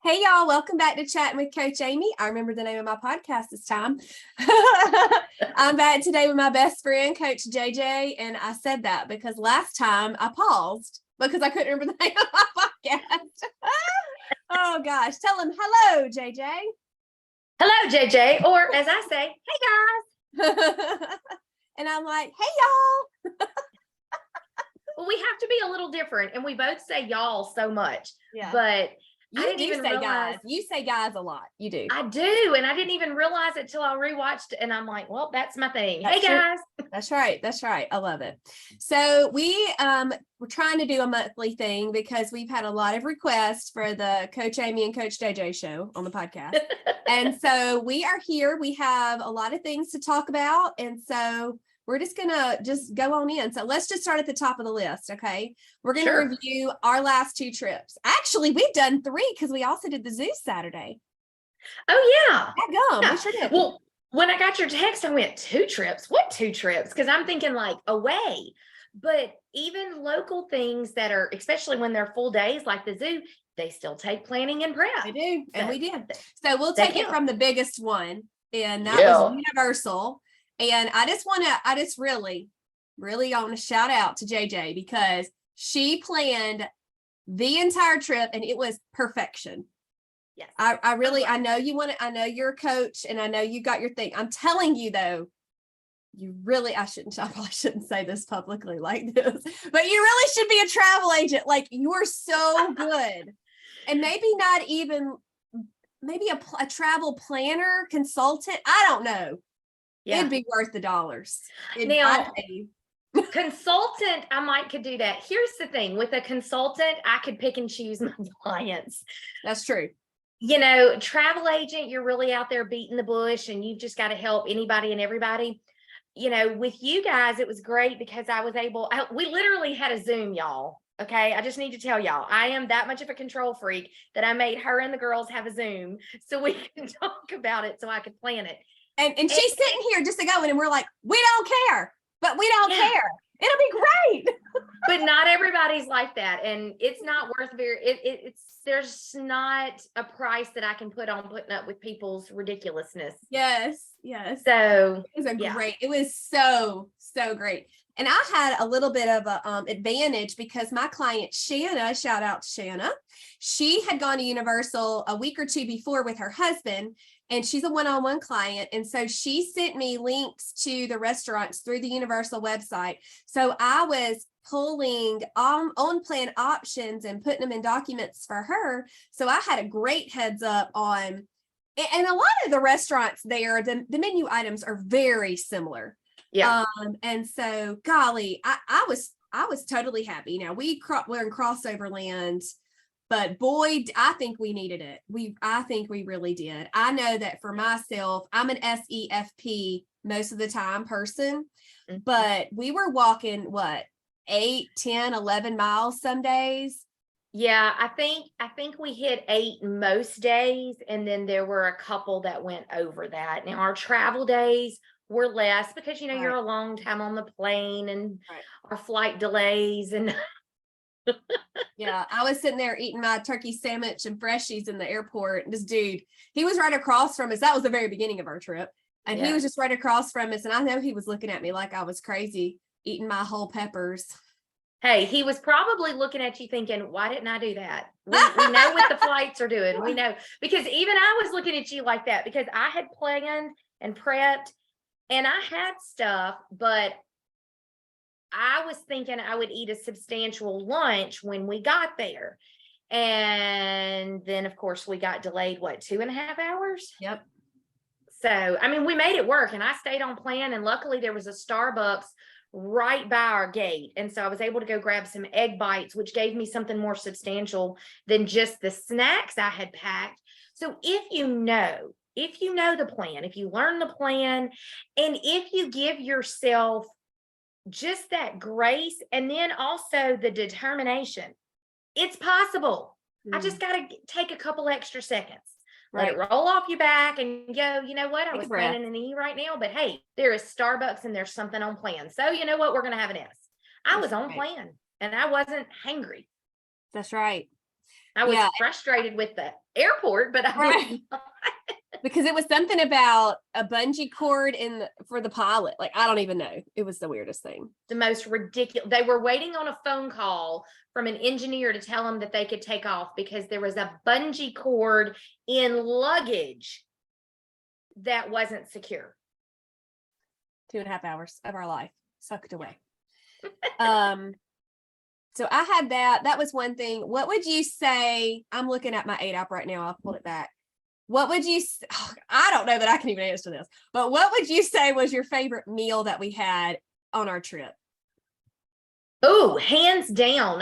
Hey y'all, welcome back to Chattin with Coach Amy. I remember the name of my podcast this time. I'm back today with my best friend, Coach JJ. And I said that because last time I paused because I couldn't remember the name of my podcast. Oh gosh, tell him hello, JJ. Hello, JJ, or as I say, hey guys. And I'm like, hey y'all. Well, we have to be a little different, and we both say y'all so much. Yeah. But You I didn't do even say realize. guys. You say guys a lot. You do. I do, and I didn't even realize it till I rewatched it, and I'm like, well, that's my thing. That's hey guys. That's right. That's right. I love it. So we're trying to do a monthly thing because we've had a lot of requests for the Coach Amy and Coach JJ show on the podcast. And so we are here. We have a lot of things to talk about. And so we're just gonna go on in. So let's just start at the top of the list. Okay. We're gonna review our last 2 trips. Actually, we've done 3 because we also did the zoo Saturday. Oh yeah. We sure did. Well, when I got your text, I went 2 trips. What 2 trips? Because I'm thinking like away. But even local things that are, especially when they're full days like the zoo, they still take planning and prep. They do. And we did. So we'll take it from the biggest one. And that was Universal. And I just really want to shout out to JJ because she planned the entire trip and it was perfection. Yes. I know you want to, I know you're a coach and I know you got your thing. I'm telling you though, I probably shouldn't say this publicly like this, but you really should be a travel agent. Like you are so good. And maybe not even, maybe a travel planner consultant. I don't know. Yeah. It'd be worth the dollars. Consultant, I could do that. Here's the thing with a consultant, I could pick and choose my clients. That's true. You know, travel agent, you're really out there beating the bush and you've just got to help anybody and everybody. You know, with you guys, it was great because we literally had a Zoom, y'all. Okay. I just need to tell y'all, I am that much of a control freak that I made her and the girls have a Zoom so we can talk about it so I could plan it. And she's sitting here just going, and we're like, we don't care, but we don't care. It'll be great. But not everybody's like that. And it's not worth there's not a price that I can put on putting up with people's ridiculousness. Yes. So it was so great. And I had a little bit of a advantage because my client, Shanna, shout out to Shanna. She had gone to Universal a week or 2 before with her husband, and she's a one-on-one client. And so she sent me links to the restaurants through the Universal website. So I was pulling on-plan options and putting them in documents for her. So I had a great heads up on, and a lot of the restaurants there, the menu items are very similar. Yeah. And so, golly, I was totally happy. Now we're in crossover land, but boy, I think we needed it. I think we really did. I know that for myself, I'm an SEFP most of the time person, but we were walking 8, 10, 11 miles some days. Yeah, I think we hit 8 most days, and then there were a couple that went over that. Now our travel days were less because you're a long time on the plane and our flight delays and yeah, I was sitting there eating my turkey sandwich and freshies in the airport, and this dude, he was right across from us. That was the very beginning of our trip, and he was just right across from us, and I know he was looking at me like I was crazy eating my whole peppers. Hey, he was probably looking at you thinking, why didn't I do that? We know what the flights are doing. We know, because even I was looking at you like that because I had planned and prepped and I had stuff, but I was thinking I would eat a substantial lunch when we got there. And then, of course, we got delayed, 2.5 hours? Yep. So, we made it work and I stayed on plan. And luckily there was a Starbucks right by our gate. And so I was able to go grab some egg bites, which gave me something more substantial than just the snacks I had packed. So if you know the plan, if you learn the plan, and if you give yourself just that grace and then also the determination, it's possible. I just got to take a couple extra seconds. Let it roll off your back and go, you know what? I was planning an E right now, but hey, there is Starbucks and there's something on plan. So you know what? We're going to have an S. I was on plan and I wasn't hangry. That's right. I was Yeah. frustrated with the airport, but I Right. didn't. Because it was something about a bungee cord for the pilot. Like, I don't even know. It was the weirdest thing. The most ridiculous. They were waiting on a phone call from an engineer to tell them that they could take off because there was a bungee cord in luggage that wasn't secure. 2.5 hours of our life sucked away. So I had that. That was one thing. What would you say? I'm looking at my 8 app right now. I'll pull it back. What would you, I don't know that I can even answer this, but what would you say was your favorite meal that we had on our trip? Oh, hands down.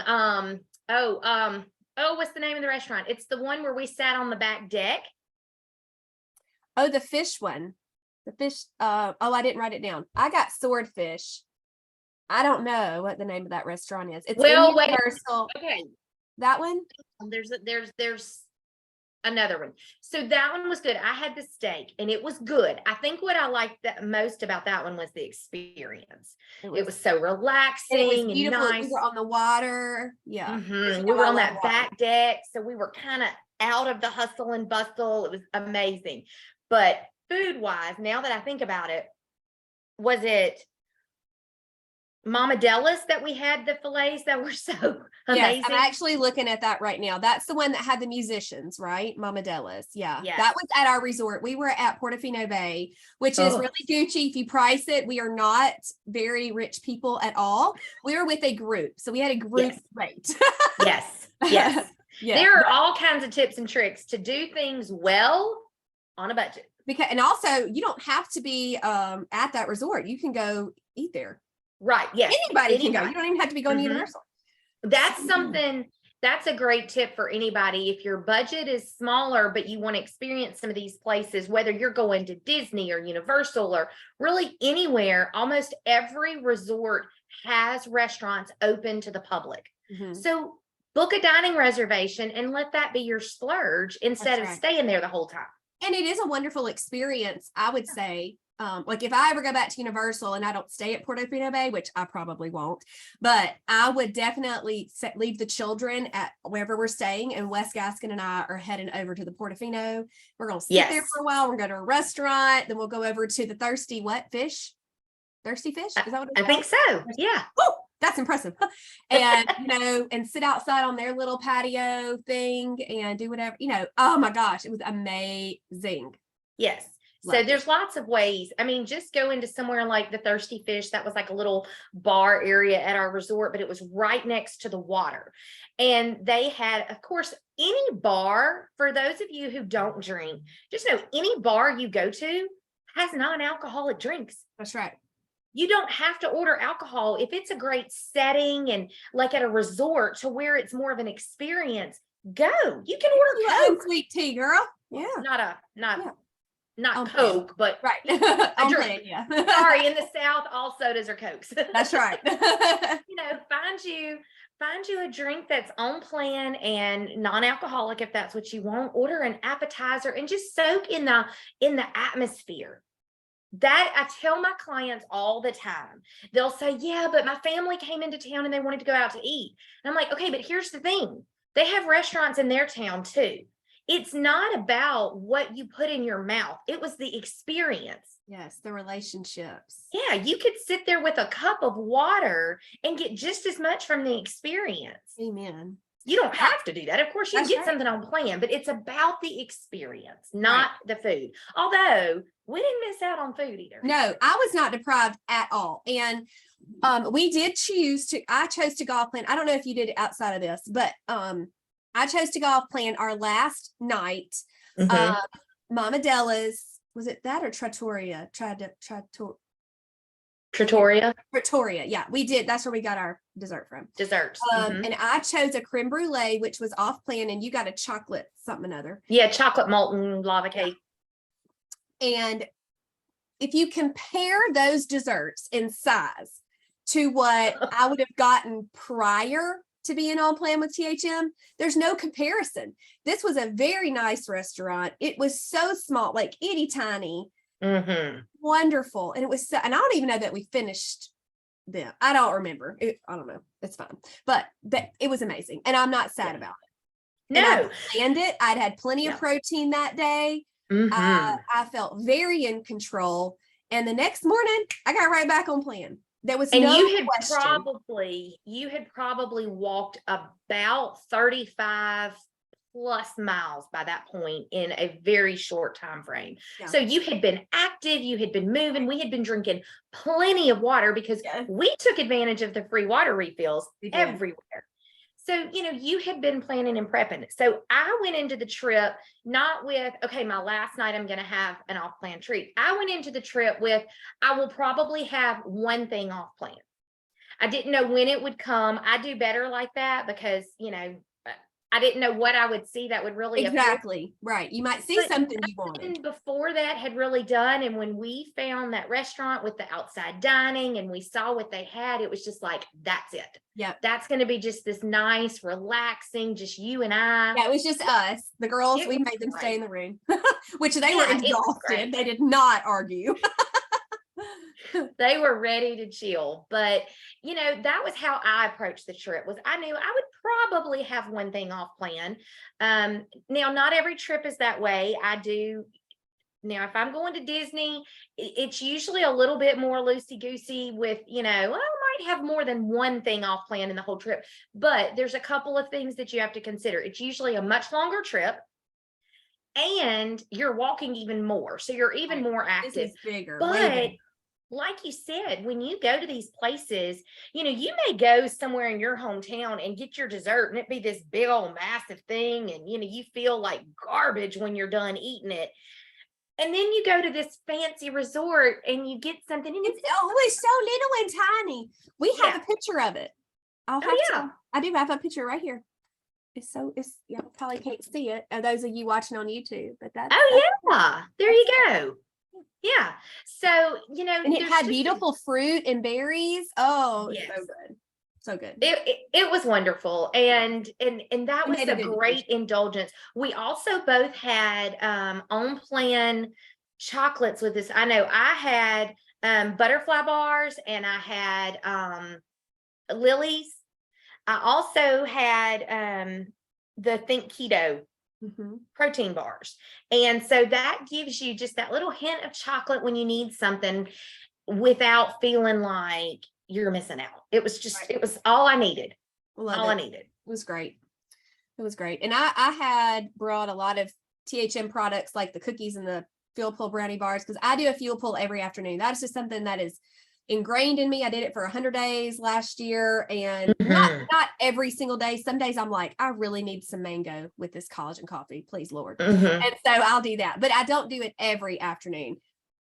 What's the name of the restaurant? It's the one where we sat on the back deck. Oh, the fish one. The fish. I didn't write it down. I got swordfish. I don't know what the name of that restaurant is. It's in Universal. Okay. That one? There's another one. So that one was good. I had the steak and it was good. I think what I liked the most about that one was the experience. It was so relaxing. It was beautiful. And nice. We were on the water. Yeah. Mm-hmm. We were on that back deck. So we were kind of out of the hustle and bustle. It was amazing. But food wise, now that I think about it, was it Mama Della's that we had the fillets that were so amazing? Yes, I'm actually looking at that right now. That's the one that had the musicians, right? Mama Della's. Yeah. Yes. That was at our resort. We were at Portofino Bay, which is really Gucci. If you price it, we are not very rich people at all. We were with a group. So we had a group rate. Yes. Yes. There are all kinds of tips and tricks to do things well on a budget. And also you don't have to be at that resort. You can go eat there. Right. Yes. Anybody can go. You don't even have to be going to Universal. That's that's a great tip for anybody. If your budget is smaller, but you want to experience some of these places, whether you're going to Disney or Universal or really anywhere, almost every resort has restaurants open to the public. Mm-hmm. So book a dining reservation and let that be your splurge instead of staying there the whole time. And it is a wonderful experience, I would say. Like if I ever go back to Universal and I don't stay at Portofino Bay, which I probably won't, but I would definitely leave the children at wherever we're staying. And Wes Gaskin and I are heading over to the Portofino. We're going to sit there for a while. We're going to go to a restaurant. Then we'll go over to the Thirsty Fish? Thirsty Fish? Is that what it's called? I think so. Yeah. Oh, that's impressive. And, and sit outside on their little patio thing and do whatever, oh my gosh, it was amazing. Yes. So there's lots of ways. I mean, just go into somewhere like the Thirsty Fish. That was like a little bar area at our resort, but it was right next to the water. And they had, of course, any bar, for those of you who don't drink, just know any bar you go to has non-alcoholic drinks. That's right. You don't have to order alcohol. If it's a great setting and like at a resort to where it's more of an experience, go. You can order Coke. Sweet tea, girl. Yeah. Not Coke, but right. A drink. Yeah. Sorry, in the South, all sodas are Cokes. That's right. Find you a drink that's on plan and non-alcoholic if that's what you want. Order an appetizer and just soak in the atmosphere. That I tell my clients all the time. They'll say, yeah, but my family came into town and they wanted to go out to eat. And I'm like, okay, but here's the thing. They have restaurants in their town too. It's not about what you put in your mouth. It was the experience. Yes, the relationships. Yeah, you could sit there with a cup of water and get just as much from the experience. Amen. You don't have to do that. Of course, you get something on plan, but it's about the experience, not the food. Although we didn't miss out on food either. No, I was not deprived at all. And I chose to golf plan. I don't know if you did it outside of this, but I chose to golf plan our last night. Mama Della's, was it that or Trattoria? Trattoria. Yeah, we did. That's where we got our dessert from. Desserts. And I chose a creme brulee, which was off plan, and you got a chocolate something or other. Yeah, chocolate molten lava cake. And if you compare those desserts in size to what I would have gotten prior to being on plan with THM, there's no comparison. This was a very nice restaurant. It was so small, like itty tiny, wonderful. And it was and I don't even know that we finished them. I don't remember. I don't know. It's fine. But it was amazing. And I'm not sad about it. And I No. planned it. I'd had plenty of Yeah. protein that day. Mhm. I felt very in control. And the next morning, I got right back on plan. There was And no you had question. probably walked about 35 plus miles by that point in a very short time frame. Yeah. So you had been active, you had been moving, we had been drinking plenty of water because we took advantage of the free water refills everywhere. So, you had been planning and prepping. So I went into the trip not with, okay, my last night I'm going to have an off plan treat. I went into the trip with, I will probably have one thing off plan. I didn't know when it would come. I do better like that because, I didn't know what I would see that would really exactly right. You might see but something you wanted before that had really done. And when we found that restaurant with the outside dining and we saw what they had, it was just like, that's it. Yeah, that's going to be just this nice, relaxing, just you and I. Yeah, it was just us, the girls. We made them stay in the room, which they were exhausted. They did not argue. They were ready to chill. But, that was how I approached the trip was I knew I would probably have one thing off plan. Now, not every trip is that way. Now, if I'm going to Disney, it's usually a little bit more loosey-goosey with, I might have more than one thing off plan in the whole trip. But there's a couple of things that you have to consider. It's usually a much longer trip. And you're walking even more. So you're even more active. This is bigger, but way bigger. Like you said, when you go to these places, you may go somewhere in your hometown and get your dessert and it be this big old massive thing. And, you feel like garbage when you're done eating it. And then you go to this fancy resort and you get something. And it's so little and tiny. We have a picture of it. I do have a picture right here. Y'all probably can't see it. Those of you watching on YouTube, but that's. There you go. Yeah. So, and it had beautiful fruit and berries. Oh, yes. So good. So good. It was wonderful. And that was a great indulgence. We also both had on plan chocolates with this. I know I had butterfly bars and I had Lily's. I also had the Think Keto protein bars. And so that gives you just that little hint of chocolate when you need something without feeling like you're missing out. It was just, it was all I needed. I needed. It was great. It was great. And I had brought a lot of THM products like the cookies and the Fuel Pull brownie bars because I do a Fuel Pull every afternoon. That's just something that is ingrained in me. I did it for 100 days last year and not every single day. Some days I'm like, I really need some mango with this collagen coffee, please, Lord. And so I'll do that, but I don't do it every afternoon.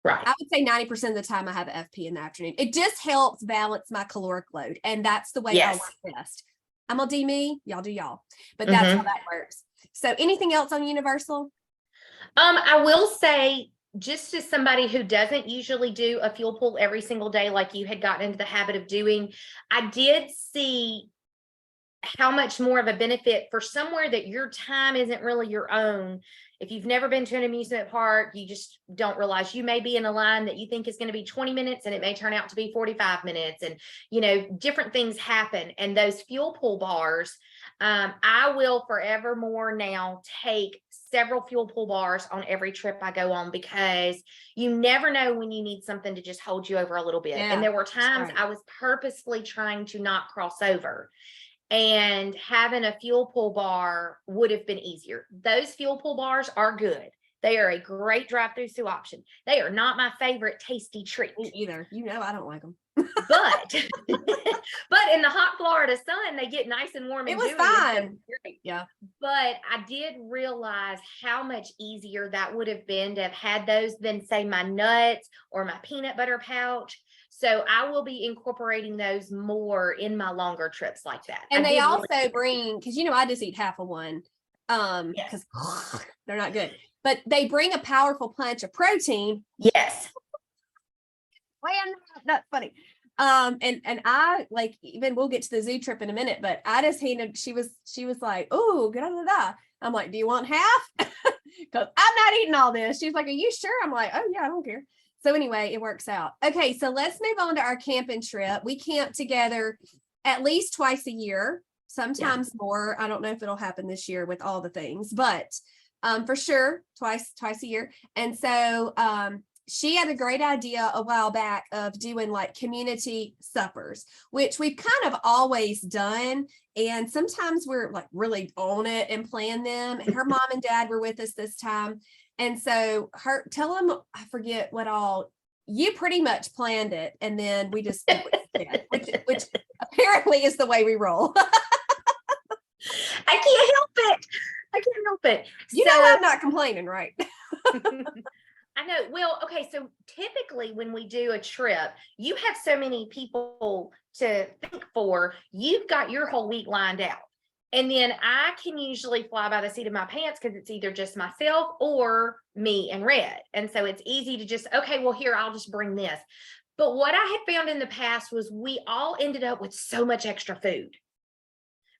Right. I would say 90% of the time I have an FP in the afternoon. It just helps balance my caloric load. And that's the way I work best. I'm gonna do me, y'all do y'all, but that's how that works. So anything else on Universal? I will say, just as somebody who doesn't usually do a Fuel Pull every single day, like you had gotten into the habit of doing, I did see how much more of a benefit for somewhere that your time isn't really your own. If you've never been to an amusement park, you just don't realize you may be in a line that you think is going to be 20 minutes and it may turn out to be 45 minutes. And, different things happen. And those Fuel Pull bars, I will forevermore now take several Fuel Pull bars on every trip I go on because you never know when you need something to just hold you over a little bit. And there were times I was purposefully trying to not cross over. And having a Fuel Pull bar would have been easier. Those Fuel Pull bars are good. They are a great drive-through option. They are not my favorite tasty treat. Me either. I don't like them. But in the hot Florida sun, they get nice and warm. It was fine. Yeah. But I did realize how much easier that would have been to have had those than say my nuts or my peanut butter pouch. So I will be incorporating those more in my longer trips like that. And they also bring, because I just eat half of one, because they're not good. But they bring a powerful punch of protein. Yes. Well, that's funny. And I like, even we'll get to the zoo trip in a minute, but I just handed, she was like, oh, da. I'm like, do you want half? Because I'm not eating all this. She's like, are you sure? I'm like, oh yeah, I don't care. So anyway, it works out. Okay, so let's move on to our camping trip. We camp together at least twice a year. sometimes more. I don't know if it'll happen this year with all the things, but for sure, twice a year. And so she had a great idea a while back of doing like community suppers, which we've kind of always done. And sometimes we're like really on it and plan them. And her mom and dad were with us this time. And so tell them, I forget what all, you pretty much planned it. And then we just, which apparently is the way we roll. I can't help it. You know, I'm not complaining, right? I know. Well, okay. So typically when we do a trip, you have so many people to think for, you've got your whole week lined out. And then I can usually fly by the seat of my pants because it's either just myself or me and Red. And so it's easy to just, okay, well, here, I'll just bring this. But what I had found in the past was we all ended up with so much extra food,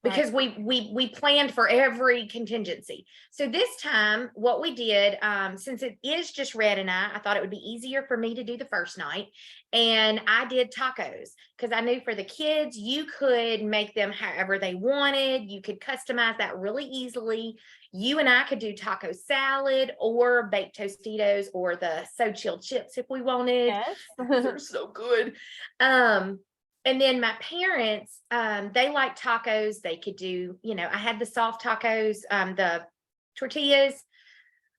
because we planned for every contingency. So this time what we did, since it is just Red and I thought it would be easier for me to do the first night. And I did tacos because I knew for the kids, you could make them however they wanted. You could customize that really easily. You and I could do taco salad or baked Tostitos or the So Chill chips if we wanted. Yes. They're so good. And then my parents, they like tacos. They could do, I had the soft tacos, the tortillas.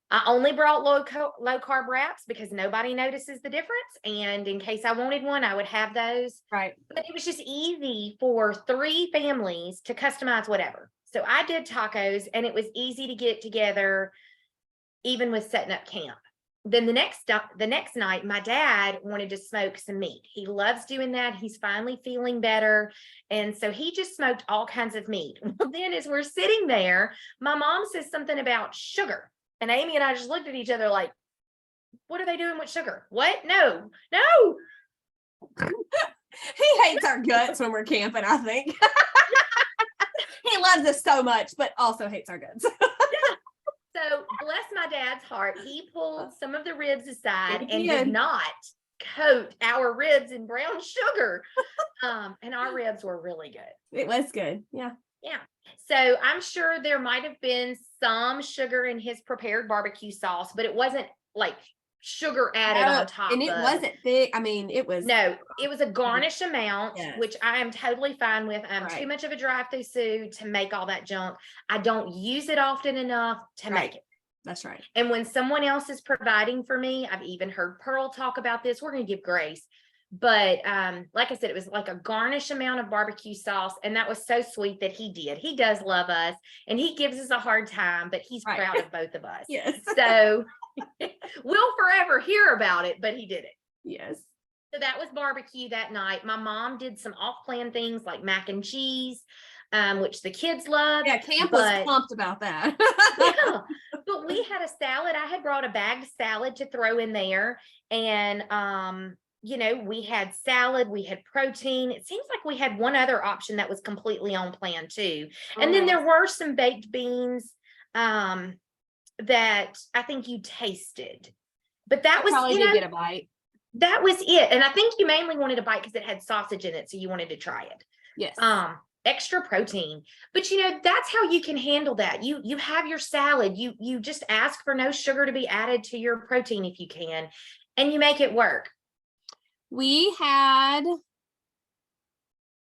I only brought low carb wraps because nobody notices the difference. And in case I wanted one, I would have those. Right. But it was just easy for 3 families to customize whatever. So I did tacos, and it was easy to get together, even with setting up camp. Then the next night, my dad wanted to smoke some meat. He loves doing that. He's finally feeling better. And so he just smoked all kinds of meat. Well, then as we're sitting there, my mom says something about sugar. And Amy and I just looked at each other like, what are they doing with sugar? What? No. He hates our guts when we're camping, I think. He loves us so much, but also hates our guts. So bless my dad's heart, he pulled some of the ribs aside and did not coat our ribs in brown sugar. And our ribs were really good. It was good. Yeah. So I'm sure there might have been some sugar in his prepared barbecue sauce, but it wasn't like sugar added on top. And it wasn't thick. I mean, it was. No, it was a garnish amount, yes. Which I am totally fine with. I'm right. too much of a drive-through food to make all that junk. I don't use it often enough to right. make it. That's right. And when someone else is providing for me, I've even heard Pearl talk about this. We're going to give grace. But like I said, it was like a garnish amount of barbecue sauce. And that was so sweet that he did. He does love us and he gives us a hard time, but he's right. proud of both of us. Yes. So we'll forever hear about it, but he did it. Yes. So that was barbecue that night. My mom did some off-plan things like mac and cheese, which the kids loved. Yeah, camp was pumped about that. Yeah, but we had a salad. I had brought a bagged salad to throw in there. And, we had salad, we had protein. It seems like we had one other option that was completely on plan too. And then there were some baked beans that I think you tasted. But that was, probably did get a bite. That was it. And I think you mainly wanted a bite because it had sausage in it. So you wanted to try it. Yes. Extra protein. But that's how you can handle that. You have your salad. You just ask for no sugar to be added to your protein if you can, and you make it work. We had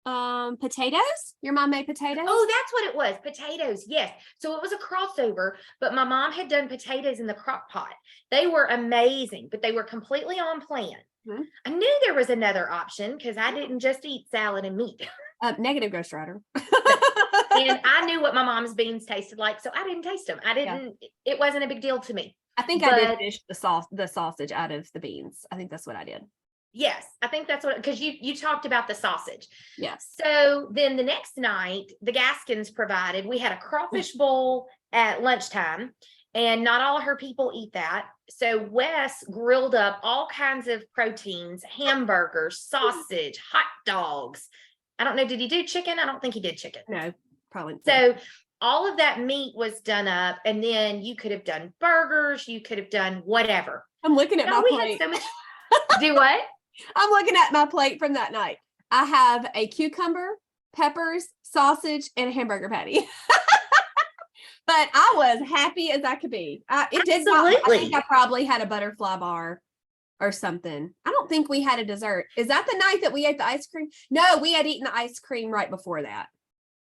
potatoes. Your mom made potatoes? Oh, that's what it was. Potatoes. Yes. So it was a crossover, but my mom had done potatoes in the crock pot. They were amazing, but they were completely on plan. Mm-hmm. I knew there was another option because I didn't just eat salad and meat. Negative Ghost Rider. And I knew what my mom's beans tasted like, so I didn't taste them. It wasn't a big deal to me. I think I did dish the sausage out of the beans. I think that's what I did. Yes, I think that's what, because you talked about the sausage. Yes. So then the next night, the Gaskins provided, we had a crawfish bowl at lunchtime, and not all her people eat that. So Wes grilled up all kinds of proteins, hamburgers, sausage, hot dogs. I don't know, did he do chicken? I don't think he did chicken. No, probably not. So all of that meat was done up, and then you could have done burgers, you could have done whatever. I'm looking at my plate. Had so much. Do what? I'm looking at my plate from that night. I have a cucumber, peppers, sausage, and a hamburger patty. But I was happy as I could be. It did not, I think I probably had a butterfly bar or something. I don't think we had a dessert. Is that the night that we ate the ice cream? No, we had eaten the ice cream right before that.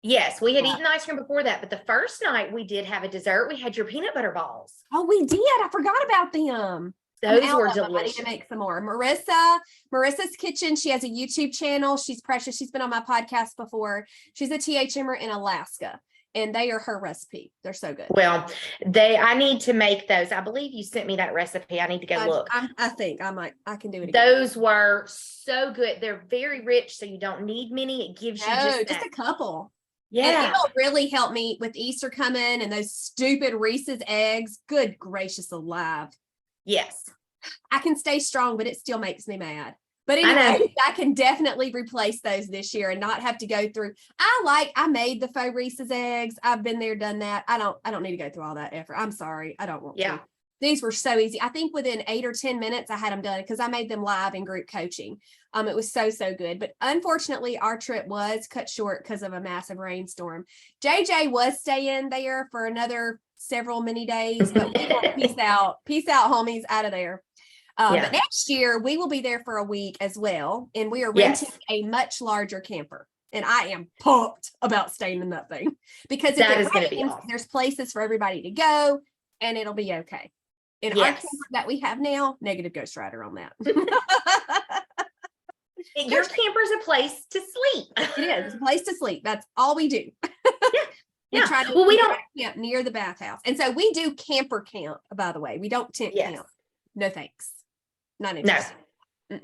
Yes, we had eaten ice cream before that, but the first night we did have a dessert. We had your peanut butter balls. Oh, we did. I forgot about them. Those were delicious. I need to make some more. Marissa's Kitchen. She has a YouTube channel. She's precious. She's been on my podcast before. She's a THMer in Alaska, and they are her recipe. They're so good. Well, I need to make those. I believe you sent me that recipe. I need to go look. I think I can do it again. Those were so good. They're very rich, so you don't need many. It gives you just a couple. Yeah. And it'll really help me with Easter coming and those stupid Reese's eggs. Good gracious alive. Yes. I can stay strong, but it still makes me mad. But anyway, I can definitely replace those this year and not have to go through. I made the faux Reese's eggs. I've been there, done that. I don't need to go through all that effort. I'm sorry. I don't want to. These were so easy. I think within 8 or 10 minutes, I had them done because I made them live in group coaching. It was so good. But unfortunately, our trip was cut short because of a massive rainstorm. JJ was staying there for another several many days, but we will peace out, homies, out of there. But next year, we will be there for a week as well. And we are renting a much larger camper. And I am pumped about staying in that thing because if it rains, there's places for everybody to go and it'll be okay. In our camper that we have now, negative Ghost Rider on that. Your camper's a place to sleep. It is. It's a place to sleep. That's all we do. We try to we don't camp near the bathhouse. And so we do camper camp, by the way. We don't tent camp. No thanks. Not interested. No.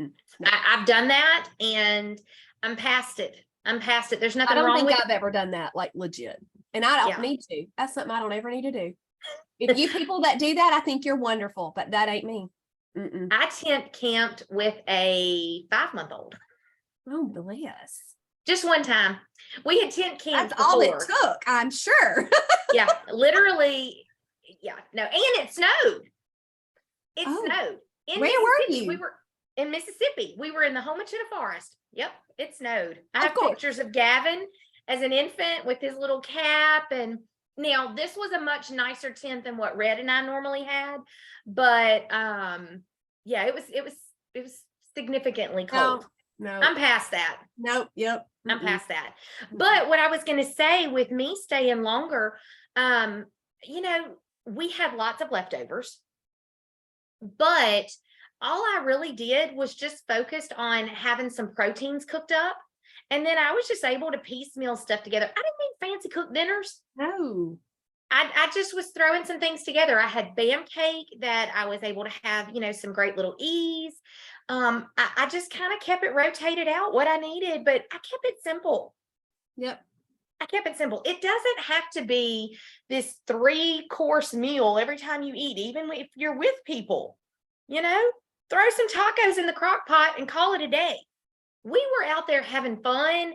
I've done that and I'm past it. There's nothing wrong with it. I don't think I've ever done that, like legit. And I don't need to. That's something I don't ever need to do. If you people that do that, I think you're wonderful, but that ain't me. I tent camped with a 5-month-old. Oh, bless. Just one time. We had tent camped That's all it took, I'm sure. Yeah, literally. Yeah, no, and it snowed. It snowed. Where were you? We were in Mississippi. We were in the Homachita Forest. Yep, it snowed. I have pictures of Gavin as an infant with his little cap. And now this was a much nicer tent than what Red and I normally had. But it was significantly cold. No. I'm past that. Nope. Yep. I'm past that. But what I was going to say with me staying longer, we had lots of leftovers, but all I really did was just focused on having some proteins cooked up. And then I was just able to piecemeal stuff together. I didn't need fancy cooked dinners. No. I just was throwing some things together. I had Bam cake that I was able to have, some great little ease. I just kind of kept it rotated out what I needed, but I kept it simple. Yep. I kept it simple. It doesn't have to be this 3-course meal every time you eat, even if you're with people, throw some tacos in the crock pot and call it a day. We were out there having fun.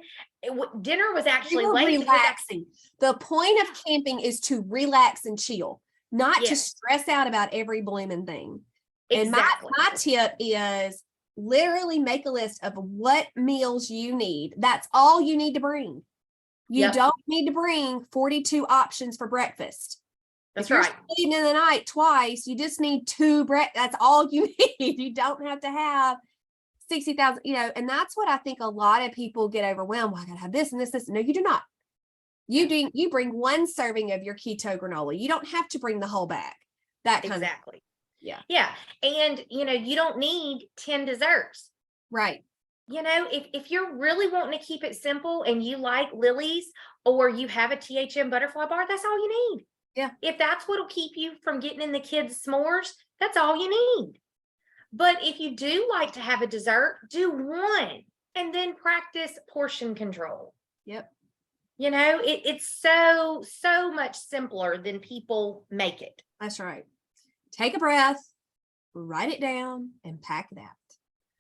Dinner was actually late. Relaxing. The point of camping is to relax and chill, not to stress out about every blooming thing. Exactly. And my tip is literally make a list of what meals you need. That's all you need to bring. You don't need to bring 42 options for breakfast. That's if you're eating in the night twice, you just need 2 breakfast. That's all you need. You don't have to have 60,000, and that's what I think a lot of people get overwhelmed. Well, I gotta have this and this. No, you do not. You bring 1 serving of your keto granola. You don't have to bring the whole bag. That kind exactly. Yeah. Yeah. And you don't need 10 desserts. Right. If you're really wanting to keep it simple and you like Lily's or you have a THM butterfly bar, that's all you need. Yeah. If that's what'll keep you from getting in the kids' s'mores, that's all you need. But if you do like to have a dessert, do 1 and then practice portion control. Yep. It's so much simpler than people make it. That's right. Take a breath, write it down, and pack that.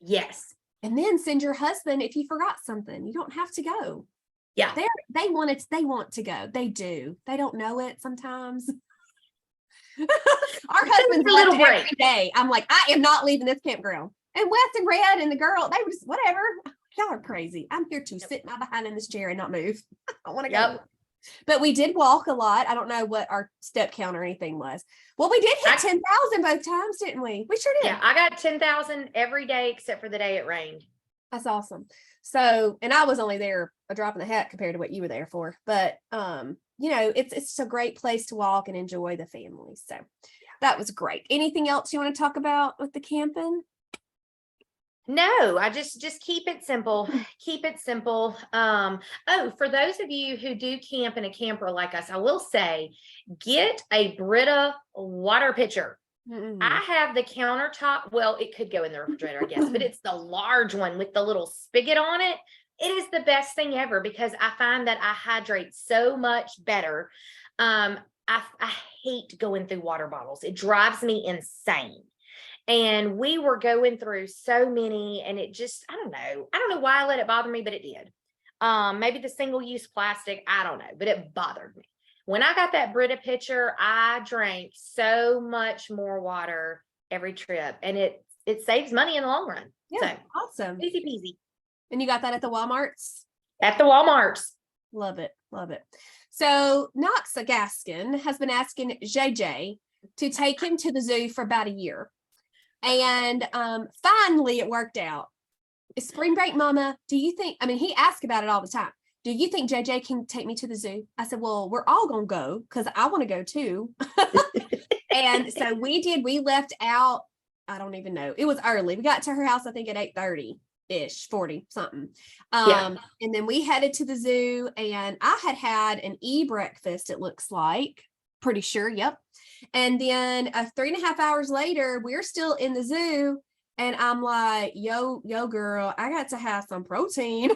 Yes. And then send your husband if you forgot something. You don't have to go. Yeah. They want to go. They do. They don't know it sometimes. Our husband's a little break every day. I'm like, I am not leaving this campground. And Wes and Red and the girl, they were just whatever. Y'all are crazy. I'm here to sit my behind in this chair and not move. I want to go. Yep. But we did walk a lot. I don't know what our step count or anything was. Well, we did hit 10,000 both times, didn't we? We sure did. Yeah, I got 10,000 every day except for the day it rained. That's awesome. So, and I was only there a drop in the hat compared to what you were there for. But you know, it's a great place to walk and enjoy the family. So that was great. Anything else you want to talk about with the camping? No, I just keep it simple. Keep it simple. Oh, for those of you who do camp in a camper like us, I will say, get a Brita water pitcher. I have the countertop. Well, it could go in the refrigerator, I guess, but it's the large one with the little spigot on it. It is the best thing ever because I find that I hydrate so much better. I hate going through water bottles. It drives me insane. And we were going through so many, and it just, I don't know why I let it bother me, but it did. Maybe the single-use plastic, I don't know, but it bothered me. When I got that Brita pitcher, I drank so much more water every trip, and it saves money in the long run. Yeah, so, awesome. Easy peasy. And you got that at the Walmarts? At the Walmarts. Love it. Love it. So Knox Gaskin has been asking JJ to take him to the zoo for about a year. And finally it worked out. Spring break, Mama, do you think, I mean, he asks about it all the time. Do you think JJ can take me to the zoo? I said, well, we're all going to go because I want to go too. And so we did. We left out, I don't even know. It was early. We got to her house, I think at 8:30-ish, 40 something. And then we headed to the zoo, and I had an e-breakfast, it looks like. Pretty sure. Yep. And then 3.5 hours later, we're still in the zoo. And I'm like, yo, girl, I got to have some protein.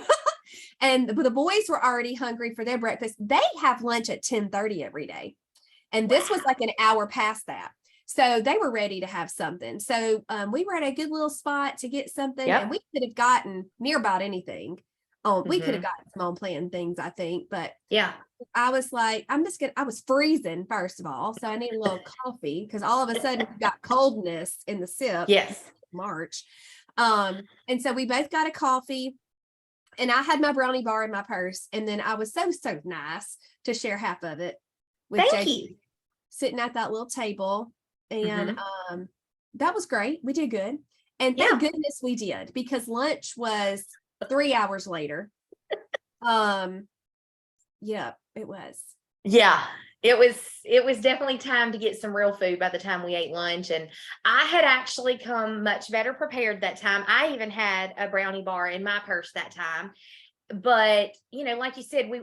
And the boys were already hungry for their breakfast. They have lunch at 10:30 every day. And this was like an hour past that. So they were ready to have something. So we were at a good little spot to get something. And we could have gotten near about anything. We could have gotten some on-plan things, I think. But yeah, I was like, I was freezing, first of all. So I need a little coffee because all of a sudden we got coldness in the sip. Yes. March. And so we both got a coffee, and I had my brownie bar in my purse. And then I was so nice to share half of it with JJ sitting at that little table. And that was great. We did good. And thank goodness we did, because lunch was 3 hours later. Yeah, it was. Yeah, it was definitely time to get some real food by the time we ate lunch. And I had actually come much better prepared that time. I even had a brownie bar in my purse that time. But, you know, like you said, we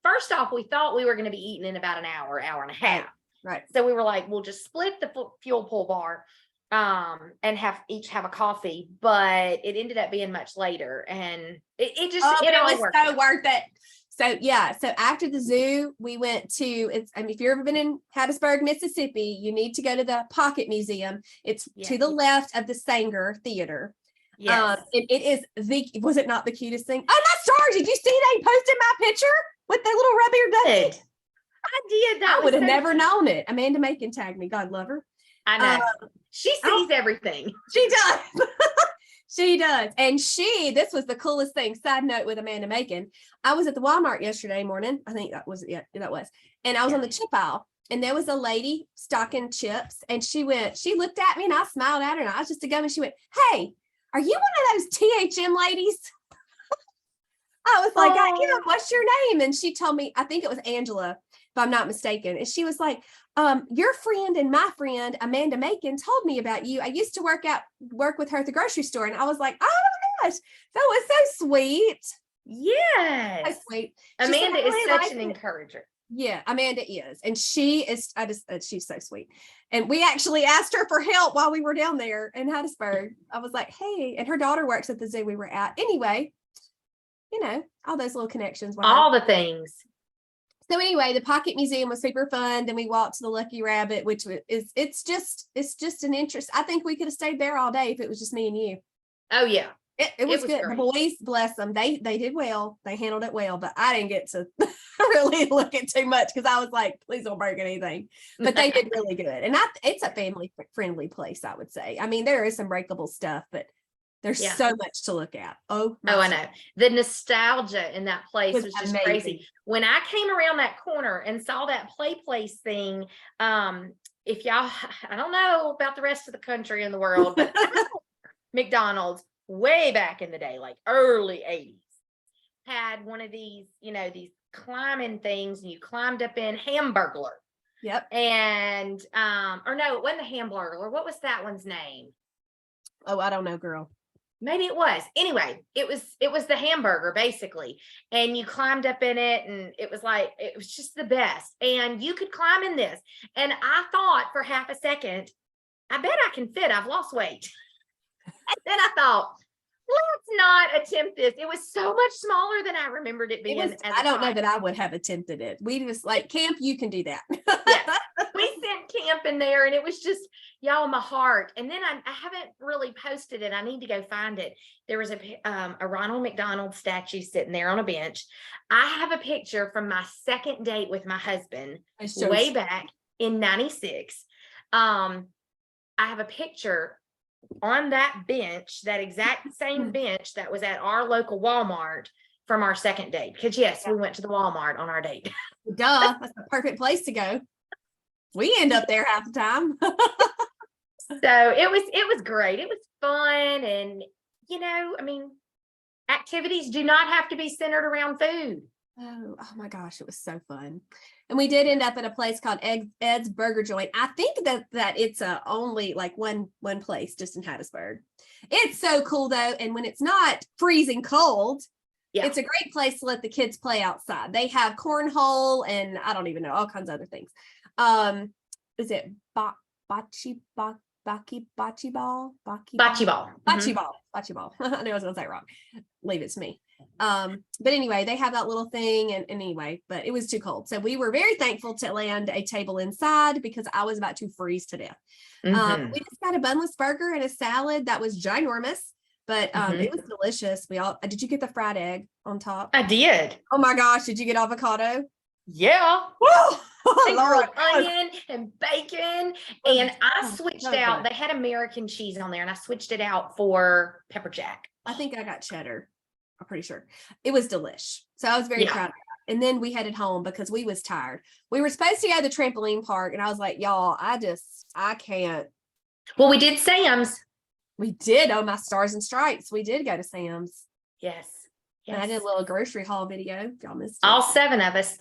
first off, we thought we were going to be eating in about an hour and a half. Right. So we were like, we'll just split the fuel pull bar and each have a coffee, but it ended up being much later, and it was so worth it. So yeah, so after the zoo, we went to, if you've ever been in Hattiesburg, Mississippi, you need to go to the Pocket Museum. It's to the left of the Sanger Theater. Yes. It is was it not the cutest thing? Oh, my stars, did you see they posted my picture with the little rub-ear ducky? I did. I would have never known it. Amanda Macon tagged me. God love her. I know. She sees everything. She does. She does. And this was the coolest thing. Side note with Amanda Macon. I was at the Walmart yesterday morning. I think that was. And I was on the chip aisle, and there was a lady stocking chips, and she looked at me, and I smiled at her, and I was just to go, and she went, "Hey, are you one of those THM ladies?" I was like, "Yeah, what's your name?" And she told me, I think it was Angela, if I'm not mistaken. And she was like, your friend and my friend, Amanda Macon, told me about you. I used to work with her at the grocery store. And I was like, oh my gosh, that was so sweet. Yes. So sweet. Amanda is such an encourager. Yeah, Amanda is. And she's so sweet. And we actually asked her for help while we were down there in Hattiesburg. I was like, hey, and her daughter works at the zoo we were at. Anyway, you know, all those little connections. All the things. So anyway, the Pocket Museum was super fun. Then we walked to the Lucky Rabbit, which it's just an interest. I think we could have stayed there all day if it was just me and you. Oh yeah. It was good. Great. The boys, bless them, they did well. They handled it well, but I didn't get to really look at too much because I was like, please don't break anything. But they did really good. And it's a family friendly place, I would say. I mean, there is some breakable stuff, but There's Yeah. so much to look at. Oh, I know. The nostalgia in that place was just amazing. crazy. When I came around that corner and saw that play place thing, if y'all, I don't know about the rest of the country and the world, but McDonald's way back in the day, like early 80s, had one of these, these climbing things, and you climbed up in Hamburglar. Yep. And or no, it wasn't the Hamburglar. What was that one's name? Oh, I don't know, girl. Maybe it was. Anyway, it was the hamburger basically. And you climbed up in it, and it was just the best. And you could climb in this. And I thought for half a second, I bet I can fit. I've lost weight. And then I thought, let's not attempt this. It was so much smaller than I remembered it being. I don't know that I would have attempted it. We was like, camp, you can do that. Yes. We sent camp in there, and it was just, y'all, my heart. And then I haven't really posted it. I need to go find it. There was a Ronald McDonald statue sitting there on a bench. I have a picture from my second date with my husband way back in 96. I have a picture on that bench, that exact same bench that was at our local Walmart from our second date. Because yes, we went to the Walmart on our date. Duh, that's the perfect place to go. We end up there half the time. So it was great. It was fun. And, activities do not have to be centered around food. Oh my gosh, it was so fun. And we did end up at a place called Ed's Burger Joint. I think that it's only like one place just in Hattiesburg. It's so cool though. And when it's not freezing cold, it's a great place to let the kids play outside. They have cornhole and I don't even know, all kinds of other things. Is it bocce ball? Bocce ball. I knew I was gonna say it wrong. Leave it to me. But anyway, they have that little thing, and anyway, but it was too cold. So we were very thankful to land a table inside because I was about to freeze to death. We just got a bunless burger and a salad that was ginormous, but it was delicious. Did you get the fried egg on top? I did. Oh my gosh, did you get avocado? Yeah. And grilled onion and bacon. And I switched out. They had American cheese on there, and I switched it out for pepper jack. I think I got cheddar. I'm pretty sure. It was delish. So I was very proud of that. And then we headed home because we was tired. We were supposed to go to the trampoline park, and I was like, y'all, I can't. Well, we did Sam's. We did. Oh, my stars and stripes. We did go to Sam's. Yes. And I did a little grocery haul video. Y'all missed it. All 7 of us.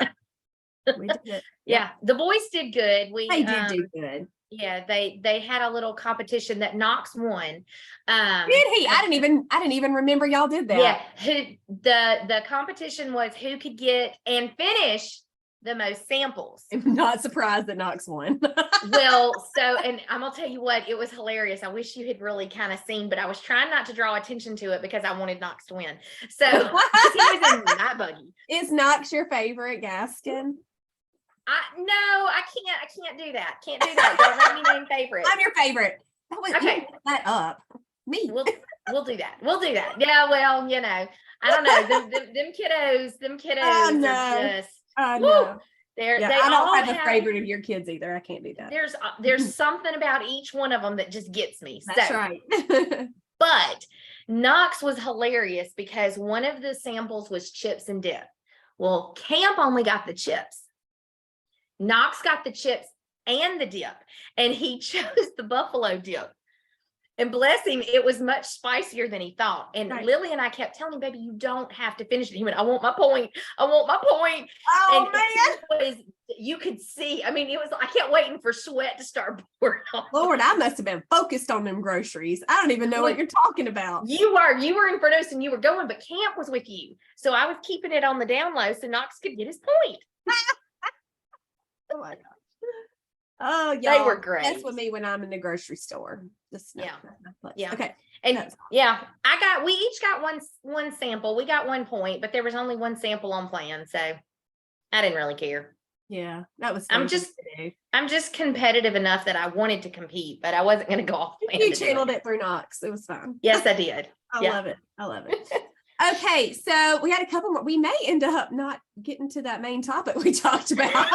We did it. Yeah. The boys did good. They did do good. Yeah, they had a little competition that Knox won. Did he? I didn't even remember y'all did that. Yeah. The competition was who could get and finish the most samples. I'm not surprised that Knox won. Well, and I'm gonna tell you what, it was hilarious. I wish you had really kind of seen, but I was trying not to draw attention to it because I wanted Knox to win. So he was in my buggy. Is Knox your favorite Gaskin? No, I can't do that. Can't do that. Don't make me name favorite. I'm your favorite. Okay. That up. Me. We'll do that. We'll do that. Yeah, well, I don't know. Them kiddos Oh, no. are just I know. They I all don't have a favorite of your kids either. I can't do that. There's something about each one of them that just gets me. That's right. But Knox was hilarious because one of the samples was chips and dip. Well, Camp only got the chips. Knox got the chips and the dip, and he chose the buffalo dip. And bless him, it was much spicier than he thought. And Lily and I kept telling him, baby, you don't have to finish it. He went, I want my point. I want my point. Oh, man. You could see, I kept waiting for sweat to start pouring off. Lord, I must have been focused on them groceries. I don't even know what you're talking about. You were in front of us and you were going, but Camp was with you. So I was keeping it on the down low so Knox could get his point. Oh my gosh. Oh, y'all, they were great. That's with me when I'm in the grocery store. Yeah. Okay. And we each got one sample. We got 1 point, but there was only one sample on plan, so I didn't really care. Yeah, that was. I'm just competitive enough that I wanted to compete, but I wasn't going to go off plan. You channeled it through Knox. It was fun. Yes, I did. I love it. Okay, so we had a couple more. We may end up not getting to that main topic we talked about.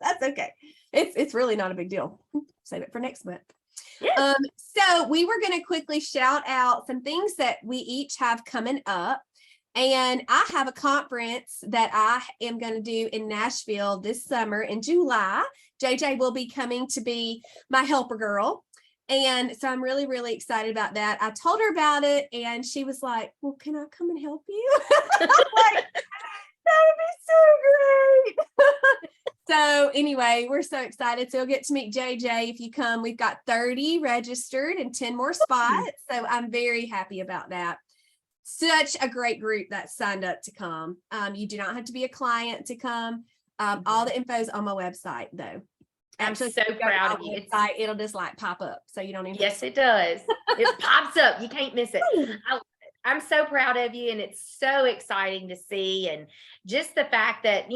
That's okay. It's really not a big deal. Save it for next month. Yes. So we were going to quickly shout out some things that we each have coming up. And I have a conference that I am going to do in Nashville this summer in July. JJ will be coming to be my helper girl. And so I'm really, really excited about that. I told her about it and she was like, well, can I come and help you? I'm like, that would be so great. So anyway, we're so excited. So you'll get to meet JJ if you come. We've got 30 registered and 10 more spots. So I'm very happy about that. Such a great group that signed up to come. You do not have to be a client to come. All the info is on my website though. I'm so proud of you. It'll just like pop up. So you don't even. Yes, it does. It pops up. You can't miss it. I'm so proud of you. And it's so exciting to see. And just the fact that,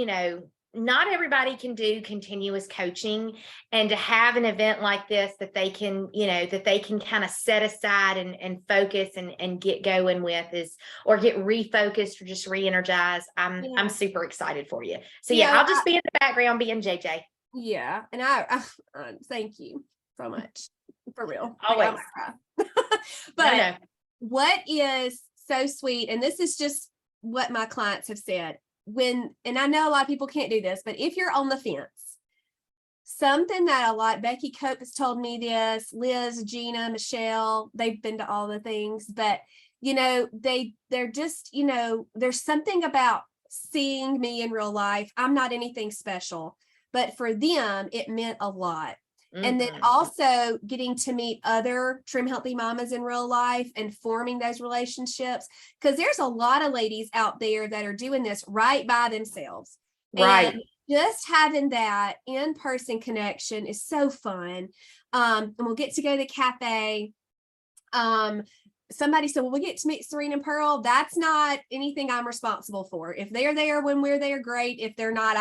not everybody can do continuous coaching, and to have an event like this that they can, kind of set aside and focus and get going with or get refocused or just re-energized. I'm super excited for you. So I'll just be in the background being JJ. Yeah. And I thank you so much, for real. Always. But what is so sweet, and this is just what my clients have said, and I know a lot of people can't do this, but if you're on the fence, something that a lot, Becky Cope has told me this, Liz, Gina, Michelle, they've been to all the things, but they're just, there's something about seeing me in real life. I'm not anything special, but for them, it meant a lot. Mm-hmm. And then also getting to meet other Trim Healthy mamas in real life and forming those relationships, because there's a lot of ladies out there that are doing this right by themselves. Right. And just having that in-person connection is so fun. And we'll get to go to the cafe. Somebody said, well, we get to meet Serena and Pearl. That's not anything I'm responsible for. If they're there when we're there, great. If they're not,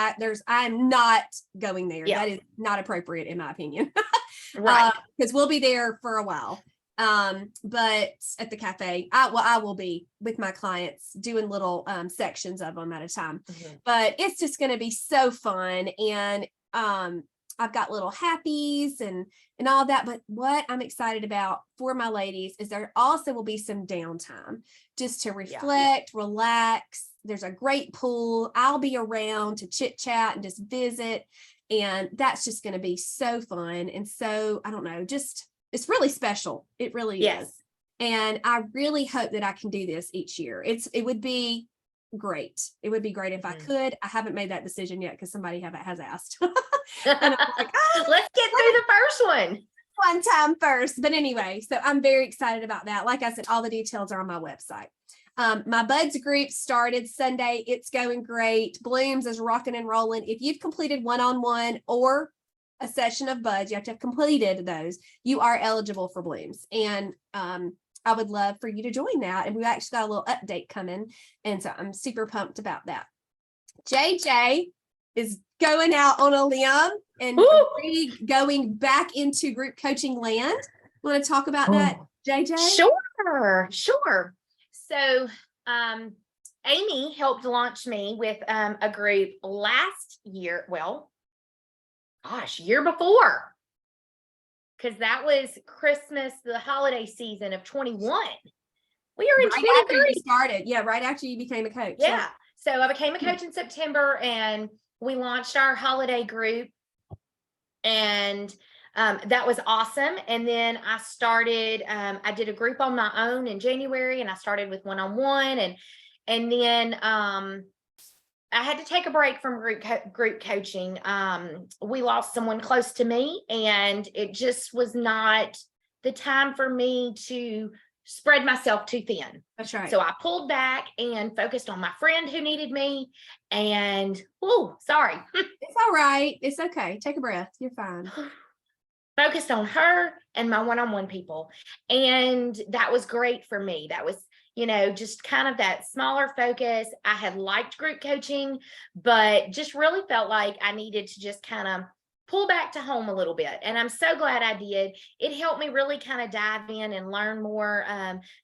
I'm not going there. Yeah. That is not appropriate in my opinion. Right. Because we'll be there for a while. But at the cafe, I will be with my clients doing little sections of them at a time. Mm-hmm. But it's just going to be so fun. And I've got little happies and all that. But what I'm excited about for my ladies is there also will be some downtime just to reflect, relax. There's a great pool. I'll be around to chit chat and just visit. And that's just going to be so fun. And so, I don't know, just, it's really special. It really is. And I really hope that I can do this each year. It would be great. It would be great if I could. I haven't made that decision yet because somebody has asked. And I'm like, let's get through the first one time first. But anyway, so I'm very excited about that. Like I said, all the details are on my website. My Buds group started Sunday. It's going great. Blooms is rocking and rolling. If you've completed one-on-one or a session of Buds, you have to have completed those, you are eligible for Blooms. And I would love for you to join that. And we've actually got a little update coming. And so I'm super pumped about that. JJ is going out on a limb and going back into group coaching land. Want to talk about that, JJ? Sure. So Amy helped launch me with a group last year. Well, year before. Because that was Christmas, the holiday season of 21. We are in 23. After you started. Yeah, right after you became a coach. Yeah. So I became a coach in September and we launched our holiday group. And that was awesome. And then I started, I did a group on my own in January and I started with one-on-one. And then I had to take a break from group coaching. We lost someone close to me and it just was not the time for me to spread myself too thin. That's right. So I pulled back and focused on my friend who needed me. And, sorry. It's all right. It's okay. Take a breath. You're fine. Focused on her and my one-on-one people. And that was great for me. That was, just kind of that smaller focus. I had liked group coaching, but just really felt like I needed to just kind of pull back to home a little bit. And I'm so glad I did. It helped me really kind of dive in and learn more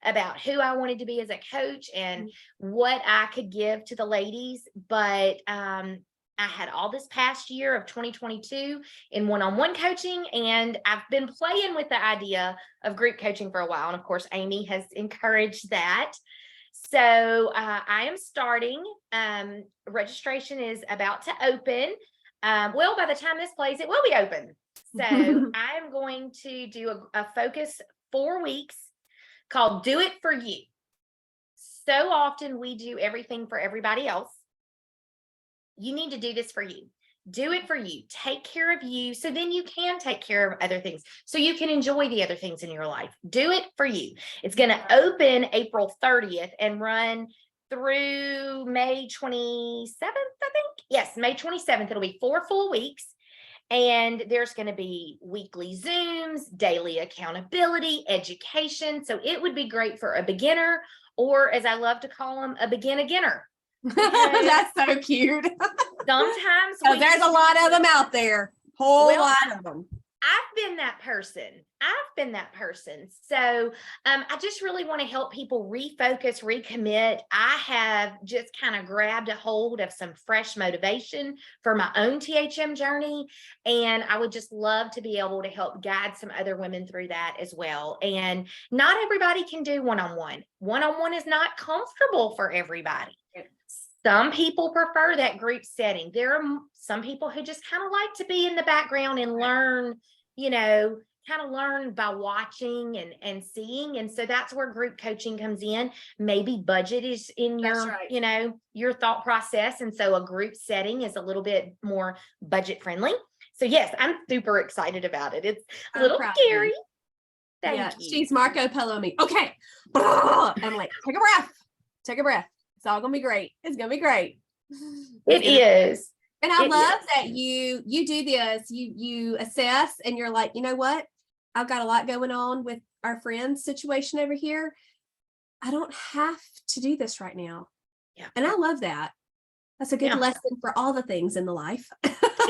about who I wanted to be as a coach and what I could give to the ladies. But I had all this past year of 2022 in one-on-one coaching, and I've been playing with the idea of group coaching for a while. And of course, Amy has encouraged that. So I am starting. Registration is about to open. Well, by the time this plays, it will be open. So I'm going to do a focus 4 weeks called Do It For You. So often we do everything for everybody else. You need to do this for you. Do it for you. Take care of you so then you can take care of other things. So you can enjoy the other things in your life. Do it for you. It's going to open April 30th and run through May 27th, I think. Yes, May 27th. It'll be 4 full weeks. And there's going to be weekly Zooms, daily accountability, education. So it would be great for a beginner, or as I love to call them, a begin-a-ginner. That's so cute. Sometimes there's a lot of them out there. Lot of them. I've been that person. So I just really want to help people refocus, recommit. I have just kind of grabbed a hold of some fresh motivation for my own THM journey. And I would just love to be able to help guide some other women through that as well. And not everybody can do one-on-one. One-on-one is not comfortable for everybody. Some people prefer that group setting. There are some people who just kind of like to be in the background and learn, kind of learn by watching and seeing. And so that's where group coaching comes in. Maybe budget is in your, your thought process. And so a group setting is a little bit more budget friendly. So yes, I'm super excited about it. It's a little scary. Thank you. She's Marco Polo me. Okay. I'm like, take a breath. It's all gonna be great. It's gonna be great. It is. And I love that you do this. You assess and you're like, you know what? I've got a lot going on with our friend's situation over here. I don't have to do this right now. Yeah. And I love that. That's a good lesson for all the things in the life.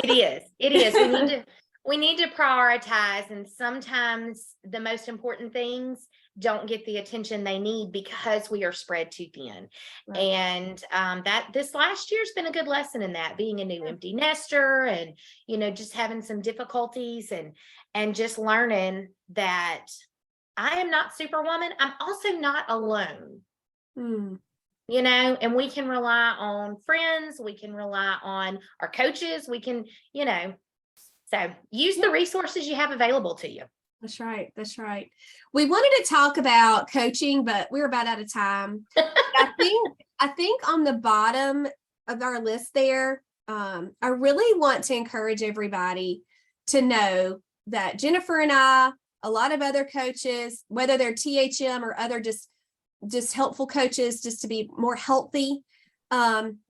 It is. We need to prioritize, and sometimes the most important things don't get the attention they need because we are spread too thin. Right. And that this last year's been a good lesson in that, being a new empty nester and, just having some difficulties and just learning that I am not Superwoman. I'm also not alone. And we can rely on friends. We can rely on our coaches. We can, so use the resources you have available to you. That's right. We wanted to talk about coaching, but we're about out of time. I think on the bottom of our list there, I really want to encourage everybody to know that Jennifer and I, a lot of other coaches, whether they're THM or other just helpful coaches, just to be more healthy,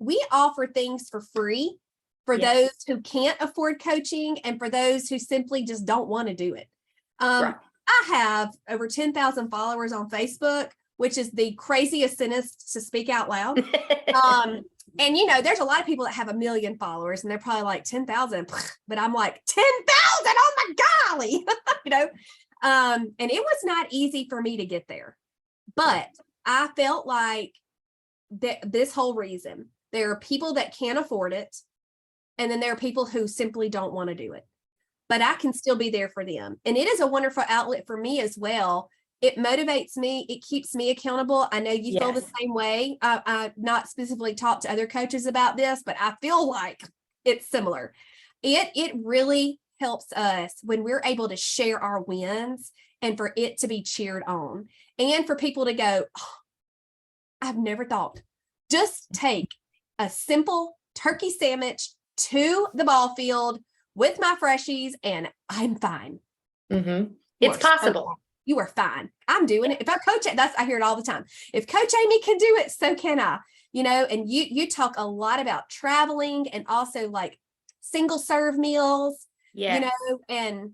we offer things for free for those who can't afford coaching and for those who simply just don't want to do it. I have over 10,000 followers on Facebook, which is the craziest sentence to speak out loud. And there's a lot of people that have 1 million followers and they're probably like 10,000, but I'm like 10,000. Oh my golly, and it was not easy for me to get there, but I felt like this whole reason, there are people that can't afford it. And then there are people who simply don't want to do it, but I can still be there for them. And it is a wonderful outlet for me as well. It motivates me. It keeps me accountable. I know you feel the same way. I've not specifically talked to other coaches about this, but I feel like it's similar. It really helps us when we're able to share our wins and for it to be cheered on and for people to go, oh, I've never thought. Just take a simple turkey sandwich to the ball field with my freshies and I'm fine. It's possible. You are fine. I'm doing it. If I coach it, I hear it all the time. If Coach Amy can do it, so can I, and you talk a lot about traveling and also like single serve meals, and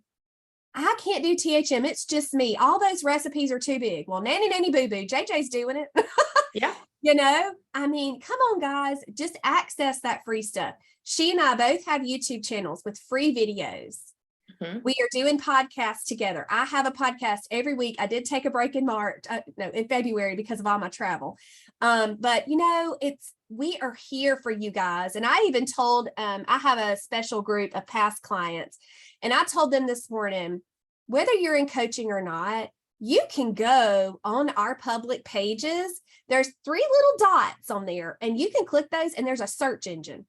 I can't do THM. It's just me. All those recipes are too big. Well, nanny boo boo, JJ's doing it. Come on guys, just access that free stuff. She and I both have YouTube channels with free videos We are doing podcasts together. I have a podcast every week. I did take a break in March, no, in February because of all my travel. But we are here for you guys. And I even told, I have a special group of past clients, and I told them this morning, whether you're in coaching or not, you can go on our public pages. There's 3 little dots on there, and you can click those, and there's a search engine.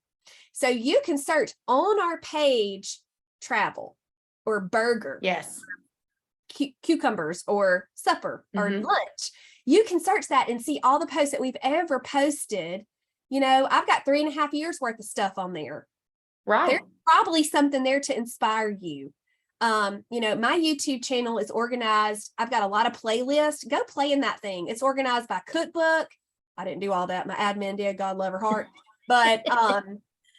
So you can search on our page, travel or burger. Yes. Cucumbers or supper or lunch. You can search that and see all the posts that we've ever posted. I've got 3.5 years worth of stuff on there. Right. There's probably something there to inspire you. My YouTube channel is organized. I've got a lot of playlists. Go play in that thing. It's organized by cookbook. I didn't do all that. My admin did, God love her heart. But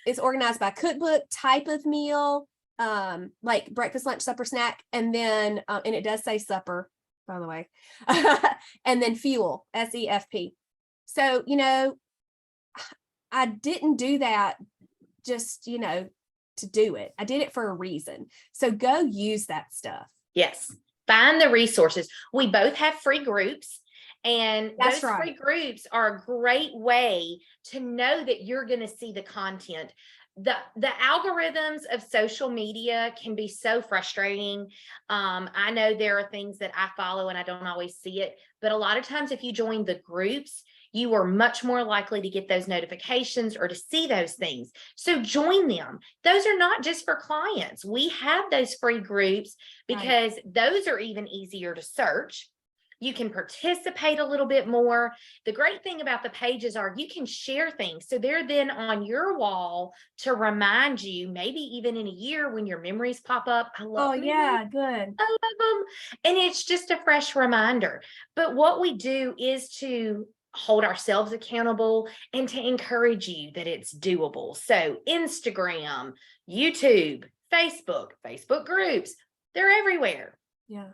it's organized by cookbook, type of meal, like breakfast, lunch, supper, snack, and then and it does say supper, by the way, and then fuel, SEFP. So I didn't do that just to do it. I did it for a reason. So go use that stuff. Yes, find the resources. We both have free groups, and those free groups are a great way to know that you're going to see the content. The algorithms of social media can be so frustrating. I know there are things that I follow and I don't always see it, but a lot of times if you join the groups, you are much more likely to get those notifications or to see those things. So join them. Those are not just for clients. We have those free groups because those are even easier to search. You can participate a little bit more. The great thing about the pages are you can share things. So they're then on your wall to remind you, maybe even in a year when your memories pop up. I love good. I love them. And it's just a fresh reminder. But what we do is to hold ourselves accountable and to encourage you that it's doable. So Instagram, YouTube, Facebook groups, they're everywhere. Yeah.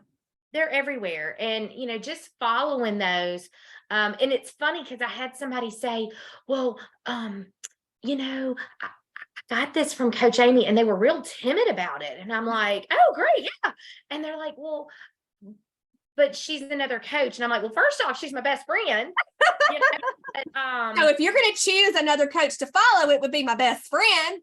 They're everywhere. And, just following those. And it's funny because I had somebody say, well, I got this from Coach Amy, and they were real timid about it. And I'm like, oh, great. Yeah. And they're like, well, but she's another coach. And I'm like, well, first off, she's my best friend. So if you're going to choose another coach to follow, it would be my best friend.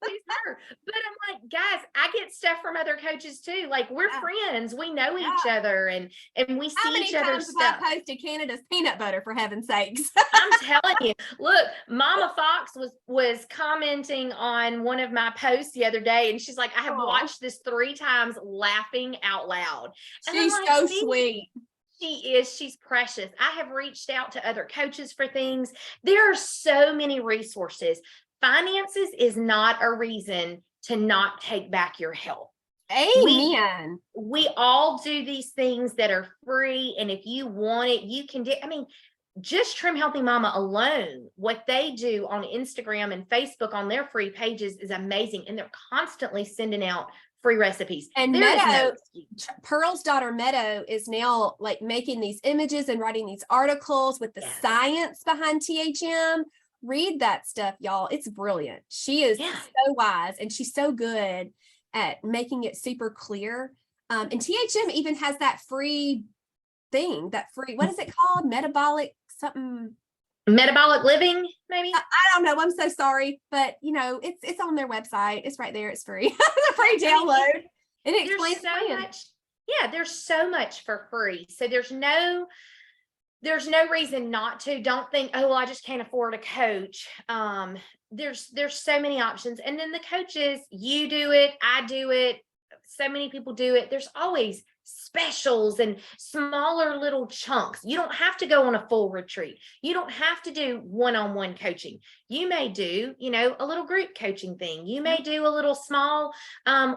Please her. But I'm like, guys, I get stuff from other coaches too. Like we're friends. We know each other and we see each other's stuff. How many times have I posted Canada's peanut butter, for heaven's sakes? I'm telling you. Look, Mama Fox was commenting on one of my posts the other day, and she's like, I have watched this 3 times laughing out loud. And she's like, so sweet. She is. She's precious. I have reached out to other coaches for things. There are so many resources. Finances is not a reason to not take back your health. Amen. We all do these things that are free. And if you want it, you can do. I mean, just Trim Healthy Mama alone, what they do on Instagram and Facebook on their free pages is amazing. And they're constantly sending out free recipes. And Meadow, Pearl's daughter Meadow is now like making these images and writing these articles with the science behind THM. Read that stuff, y'all. It's brilliant. She is so wise, and she's so good at making it super clear. And THM even has that free thing, what is it called? Metabolic living, maybe? I don't know. I'm so sorry. But it's on their website. It's right there. It's free. It's a free download. And it explains so much. Yeah, there's so much for free. So there's no reason not to. Don't think, oh, well, I just can't afford a coach. There's so many options. And then the coaches, you do it, I do it, so many people do it. There's always specials and smaller little chunks. You don't have to go on a full retreat. You don't have to do one-on-one coaching. You may do, a little group coaching thing. You may do a little small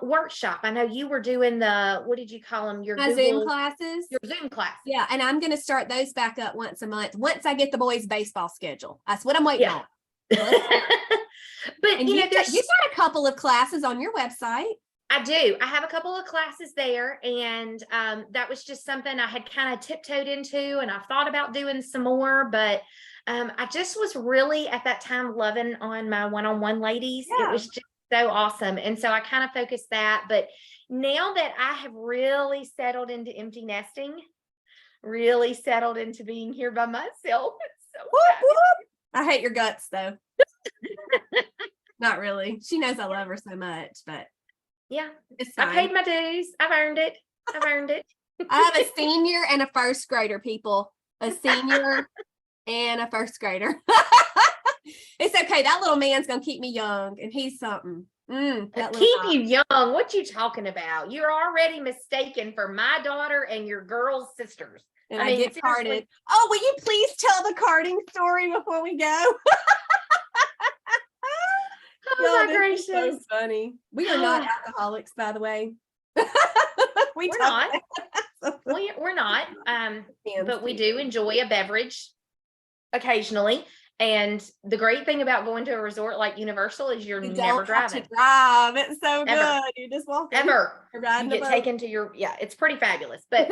workshop. I know you were doing what did you call them? Your Zoom classes. Your Zoom class. Yeah. And I'm going to start those back up once a month. Once I get the boys' baseball schedule. That's what I'm waiting on. But you got a couple of classes on your website. I do. I have a couple of classes there, and that was just something I had kind of tiptoed into, and I thought about doing some more, but I just was really at that time loving on my one-on-one ladies. Yeah. It was just So awesome. And so I kind of focused that, but now that I have really settled into empty nesting, really settled into being here by myself, it's so Whoop, whoop. I hate your guts though. Not really. She knows I love her so much, but yeah, it's I fine. paid my dues. I've earned it. I've earned it. I have a senior and a first grader, people. A senior and a first grader. It's okay. That little man's gonna keep me young, and he's something. Keep you young. What you talking about? You're already mistaken for my daughter and your girl's sisters. And I get carded. Oh, will you please tell the carding story before we go? Oh my gracious. So funny. We are not alcoholics, by the way. We're not. We're not. But we do enjoy a beverage occasionally. And the great thing about going to a resort like Universal is you're never driving. It's so Ever. good. You just walk in. Ever. You get taken to your, it's pretty fabulous. But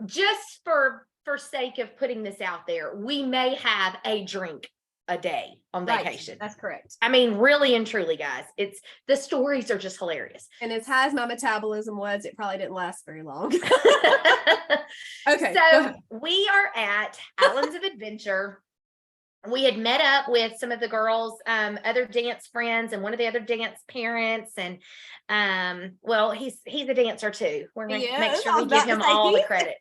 just for sake of putting this out there, we may have a drink a day on vacation. That's correct. I mean, really and truly, guys, the stories are just hilarious. And as high as my metabolism was, it probably didn't last very long. Okay. So we are at Islands of Adventure. We had met up with some of the girls, other dance friends, and one of the other dance parents. And well, he's a dancer too. We're going to make sure we give him all the credit.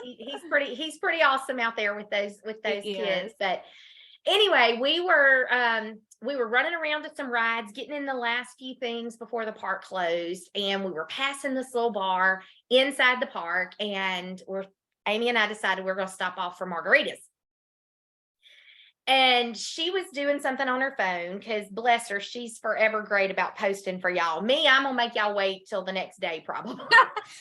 He's pretty awesome out there with those kids. But anyway, we were running around to some rides, getting in the last few things before the park closed, and we were passing this little bar inside the park, and Amy and I decided we're going to stop off for margaritas. And she was doing something on her phone because, bless her, she's forever great about posting for y'all. Me, I'm gonna make y'all wait till the next day, probably.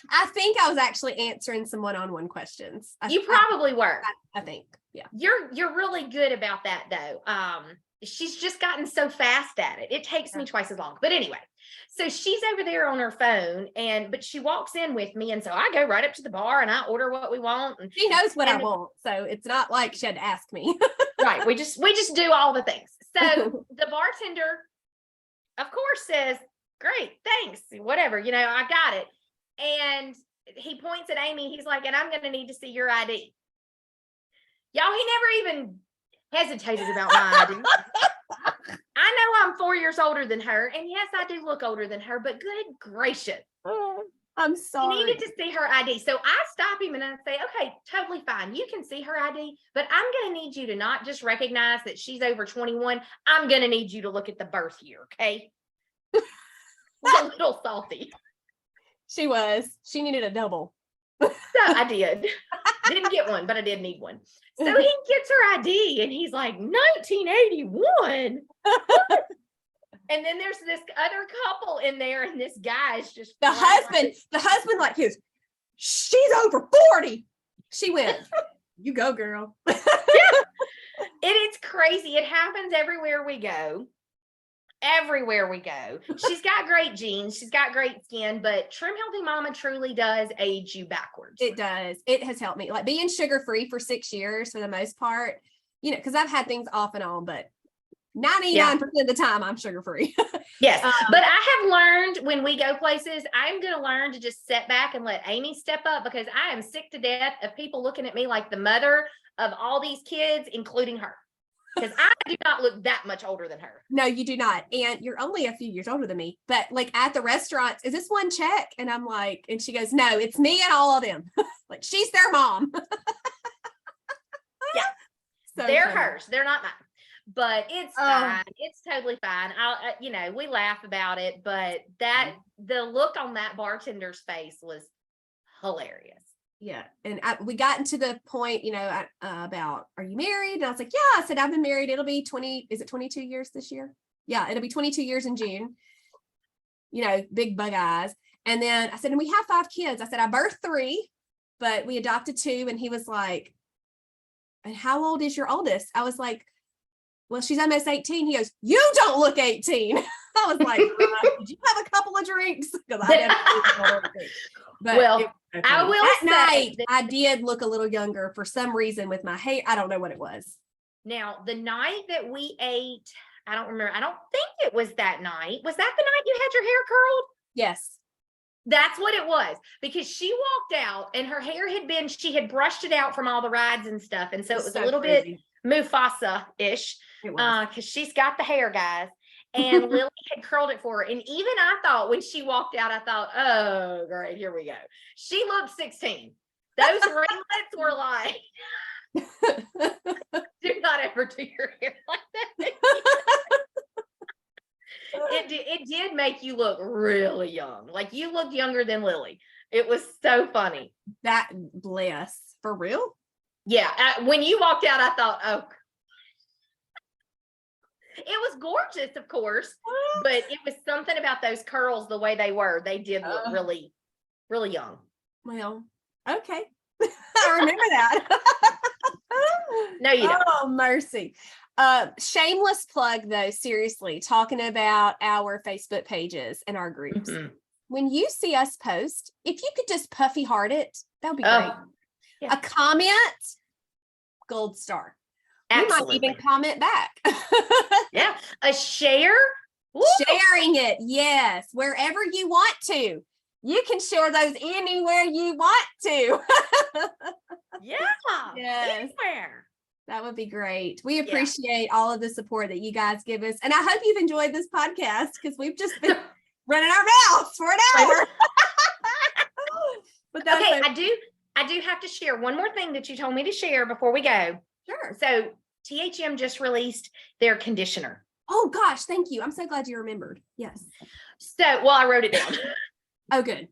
I think I was actually answering some one-on-one questions. You probably were. I think, yeah. You're really good about that, though. She's just gotten so fast at it. It takes me twice as long. But anyway, so she's over there on her phone, but she walks in with me, and so I go right up to the bar and I order what we want. And she knows what I want, so it's not like she had to ask me. Right. We just do all the things. So the bartender, of course, says, "Great, thanks, whatever, I got it." And he points at Amy. He's like, "And I'm going to need to see your ID." Y'all, he never even hesitated about my ID. I know I'm 4 years older than her, and yes, I do look older than her, but good gracious. I'm sorry. He needed to see her ID. So I stop him and I say, "Okay, totally fine. You can see her ID, but I'm going to need you to not just recognize that she's over 21. I'm going to need you to look at the birth year, okay?" A little salty. She needed a double. So I did. Didn't get one, but I did need one. So he gets her ID and he's like, 1981. And then there's this other couple in there, and this guy is just the husband like his, "She's over 40. She went, "You go, girl." Yeah. It's crazy. It happens everywhere we go. Everywhere we go. She's got great genes. She's got great skin, but Trim Healthy Mama truly does age you backwards. It does. It has helped me. Like being sugar-free for 6 years for the most part, because I've had things off and on, but 99% of the time I'm sugar-free. Yes. But I have learned when we go places, I'm going to learn to just sit back and let Amy step up, because I am sick to death of people looking at me like the mother of all these kids, including her. Because I do not look that much older than her. No, you do not. And you're only a few years older than me. But like at the restaurants, "Is this one check?" And I'm like, and she goes, "No, it's me and all of them." Like she's their mom. Yeah. So they're hers. They're not mine. But it's fine. It's totally fine. We laugh about it, but the look on that bartender's face was hilarious. Yeah. And we got into the point, about, "Are you married?" And I was like, "Yeah." I said, "I've been married. It'll be 22 years this year?" Yeah, it'll be 22 years in June. Big bug eyes. And then I said, "And we have 5 kids." I said, "I birthed 3, but we adopted 2. And he was like, "And how old is your oldest?" I was like, "Well, she's almost 18. He goes, "You don't look 18. I was like, "Did you have a couple of drinks?" Because I definitely but I will say night, I did look a little younger for some reason with my hair. I don't know what it was. Now, the night that we ate I don't remember. I don't think it was that night. Was that the night you had your hair curled? Yes. That's what it was, because she walked out and her hair she had brushed it out from all the rides and stuff. And so it was So a little crazy. bit Mufasa-ish, It was. because she's got the hair, guys. And Lily had curled it for her. And even I thought when she walked out, I thought, oh, great, here we go. She looked 16. Those ringlets were like, do not ever do your hair like that. It did make you look really young. Like you looked younger than Lily. It was so funny. That bless. For real? Yeah. When you walked out, I thought, oh, it was gorgeous, of course, but it was something about those curls, the way they were. They did look really, really young. Well, okay. I remember that. No, you don't. Oh, mercy. Shameless plug though, seriously, talking about our Facebook pages and our groups. Mhm. When you see us post, if you could just puffy heart it, that would be great. Yeah. A comment, gold star. Absolutely. We might even comment back. Yeah. A share. Woo! Sharing it. Yes. Wherever you want to. You can share those anywhere you want to. Yeah. Yes. Anywhere. That would be great. We appreciate all of the support that you guys give us. And I hope you've enjoyed this podcast, because we've just been running our mouths for an hour. But that's okay, I do have to share one more thing that you told me to share before we go. Sure. So THM just released their conditioner. Oh gosh, thank you. I'm so glad you remembered. Yes. So, well, I wrote it down. Oh, good.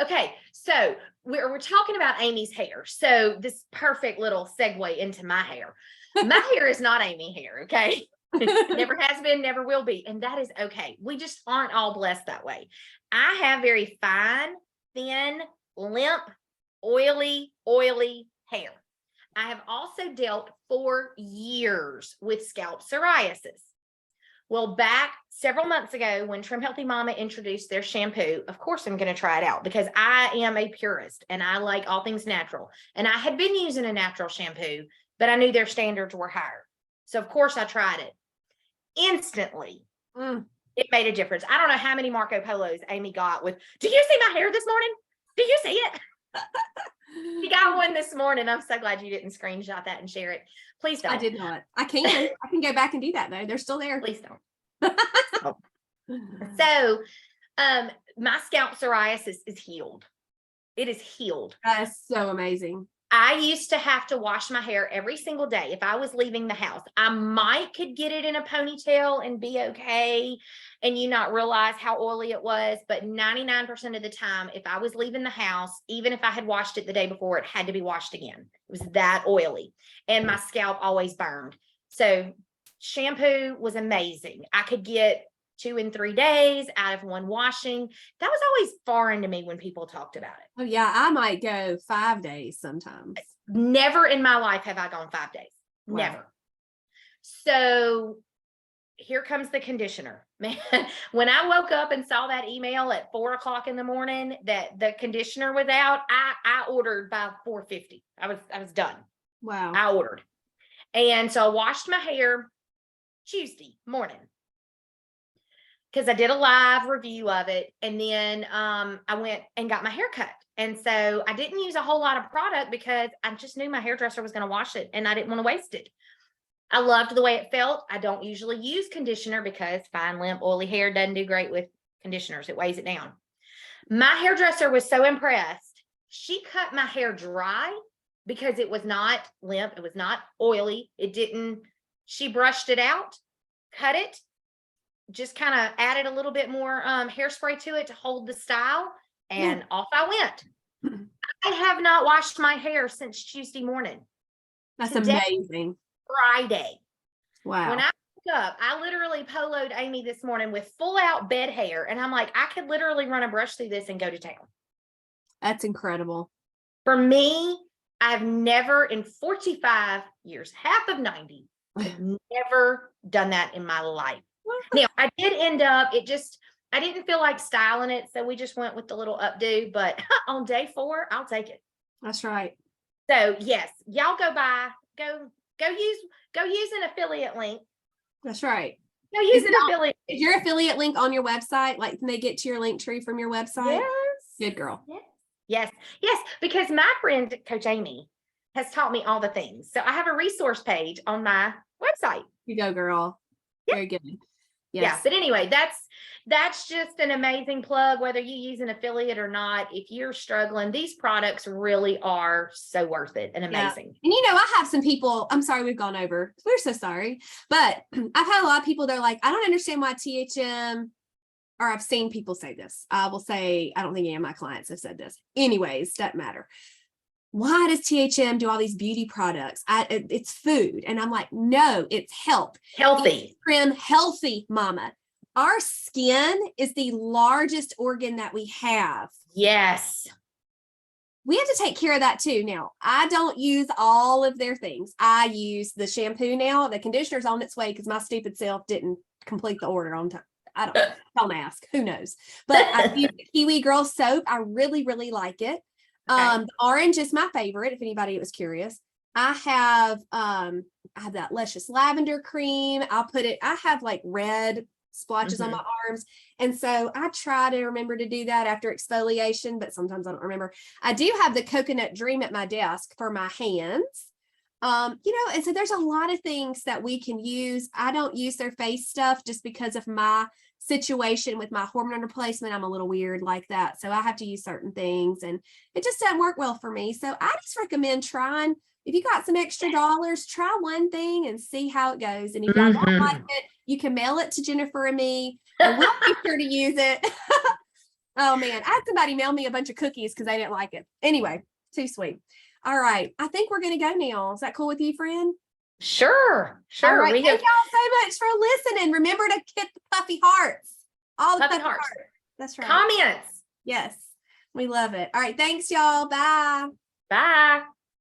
Okay, so we're talking about Amy's hair. So this perfect little segue into my hair. My hair is not Amy hair, okay? Never has been, never will be. And that is okay. We just aren't all blessed that way. I have very fine, thin, limp, oily hair. I have also dealt for years with scalp psoriasis. Well, back several months ago when Trim Healthy Mama introduced their shampoo, of course I'm going to try it out because I am a purist and I like all things natural. And I had been using a natural shampoo, but I knew their standards were higher. So of course I tried it. Instantly, it made a difference. I don't know how many Marco Polos Amy got with, do you see my hair this morning? Do you see it? She got one this morning. I'm so glad you didn't screenshot that and share it. Please don't. I did not. I can go back and do that though. They're still there. Please don't. So, my scalp psoriasis is healed. It is healed. That's so amazing. I used to have to wash my hair every single day. If I was leaving the house, I could get it in a ponytail and be okay and you not realize how oily it was. But 99% of the time, if I was leaving the house, even if I had washed it the day before, it had to be washed again. It was that oily and my scalp always burned. So shampoo was amazing. I could get 2 and 3 days out of one washing. That was always foreign to me when people talked about it. Oh yeah, I might go 5 days sometimes. Never in my life have I gone 5 days. Wow. Never. So here comes the conditioner. Man, when I woke up and saw that email at 4:00 in the morning that the conditioner was out, I ordered by 4:50. I was done. Wow. I ordered. And so I washed my hair Tuesday morning, because I did a live review of it. And then I went and got my hair cut. And so I didn't use a whole lot of product because I just knew my hairdresser was going to wash it and I didn't want to waste it. I loved the way it felt. I don't usually use conditioner because fine, limp, oily hair doesn't do great with conditioners. It weighs it down. My hairdresser was so impressed. She cut my hair dry because it was not limp. It was not oily. She brushed it out, cut it, just kind of added a little bit more hairspray to it to hold the style, and off I went. I have not washed my hair since Tuesday morning. That's Today, amazing. Friday. Wow. When I woke up, I literally poloed Amy this morning with full out bed hair. And I'm like, I could literally run a brush through this and go to town. That's incredible. For me, I've never in 45 years, half of 90, I've never done that in my life. Now, I did end up, I didn't feel like styling it. So we just went with the little updo, but on day 4, I'll take it. That's right. So yes, y'all go use an affiliate link That's right. No, use an it affiliate. Is your affiliate link on your website? Like, can they get to your link tree from your website? Yes. Good girl. Yes. Yes. Yes. Because my friend, Coach Amy, has taught me all the things. So I have a resource page on my website. You go, girl. Yep. Very good. Yeah. Yes. But anyway, that's just an amazing plug, whether you use an affiliate or not. If you're struggling, these products really are so worth it and amazing. And I have some people, I'm sorry we've gone over. We're so sorry. But I've had a lot of people, they're like, I don't understand why THM, or I've seen people say this. I will say, I don't think any of my clients have said this. Anyways, doesn't matter. Why does THM do all these beauty products? It's food. And I'm like, no, it's health. Healthy. Trim healthy, mama. Our skin is the largest organ that we have. Yes. We have to take care of that too. Now, I don't use all of their things. I use the shampoo now. The conditioner's on its way because my stupid self didn't complete the order on time. I don't ask. Who knows? But I use the Kiwi Girl soap. I really, really like it. The orange is my favorite, if anybody was curious. I have that luscious lavender cream. I have like red splotches on my arms. And so I try to remember to do that after exfoliation, but sometimes I don't remember. I do have the coconut dream at my desk for my hands. And so there's a lot of things that we can use. I don't use their face stuff just because of my situation with my hormone replacement. I'm a little weird like that. So I have to use certain things and it just doesn't work well for me. So I just recommend trying. If you got some extra dollars, try one thing and see how it goes. And if y'all don't like it, you can mail it to Jennifer and me, and we'll be sure to use it. Oh man, I had somebody mail me a bunch of cookies because they didn't like it. Anyway, too sweet. All right, I think we're going to go now. Is that cool with you, friend? Sure. All right. Thank y'all so much for listening. Remember to hit the puffy hearts. All the puffy hearts. That's right. Comments. Yes, we love it. All right, thanks y'all. Bye. Bye.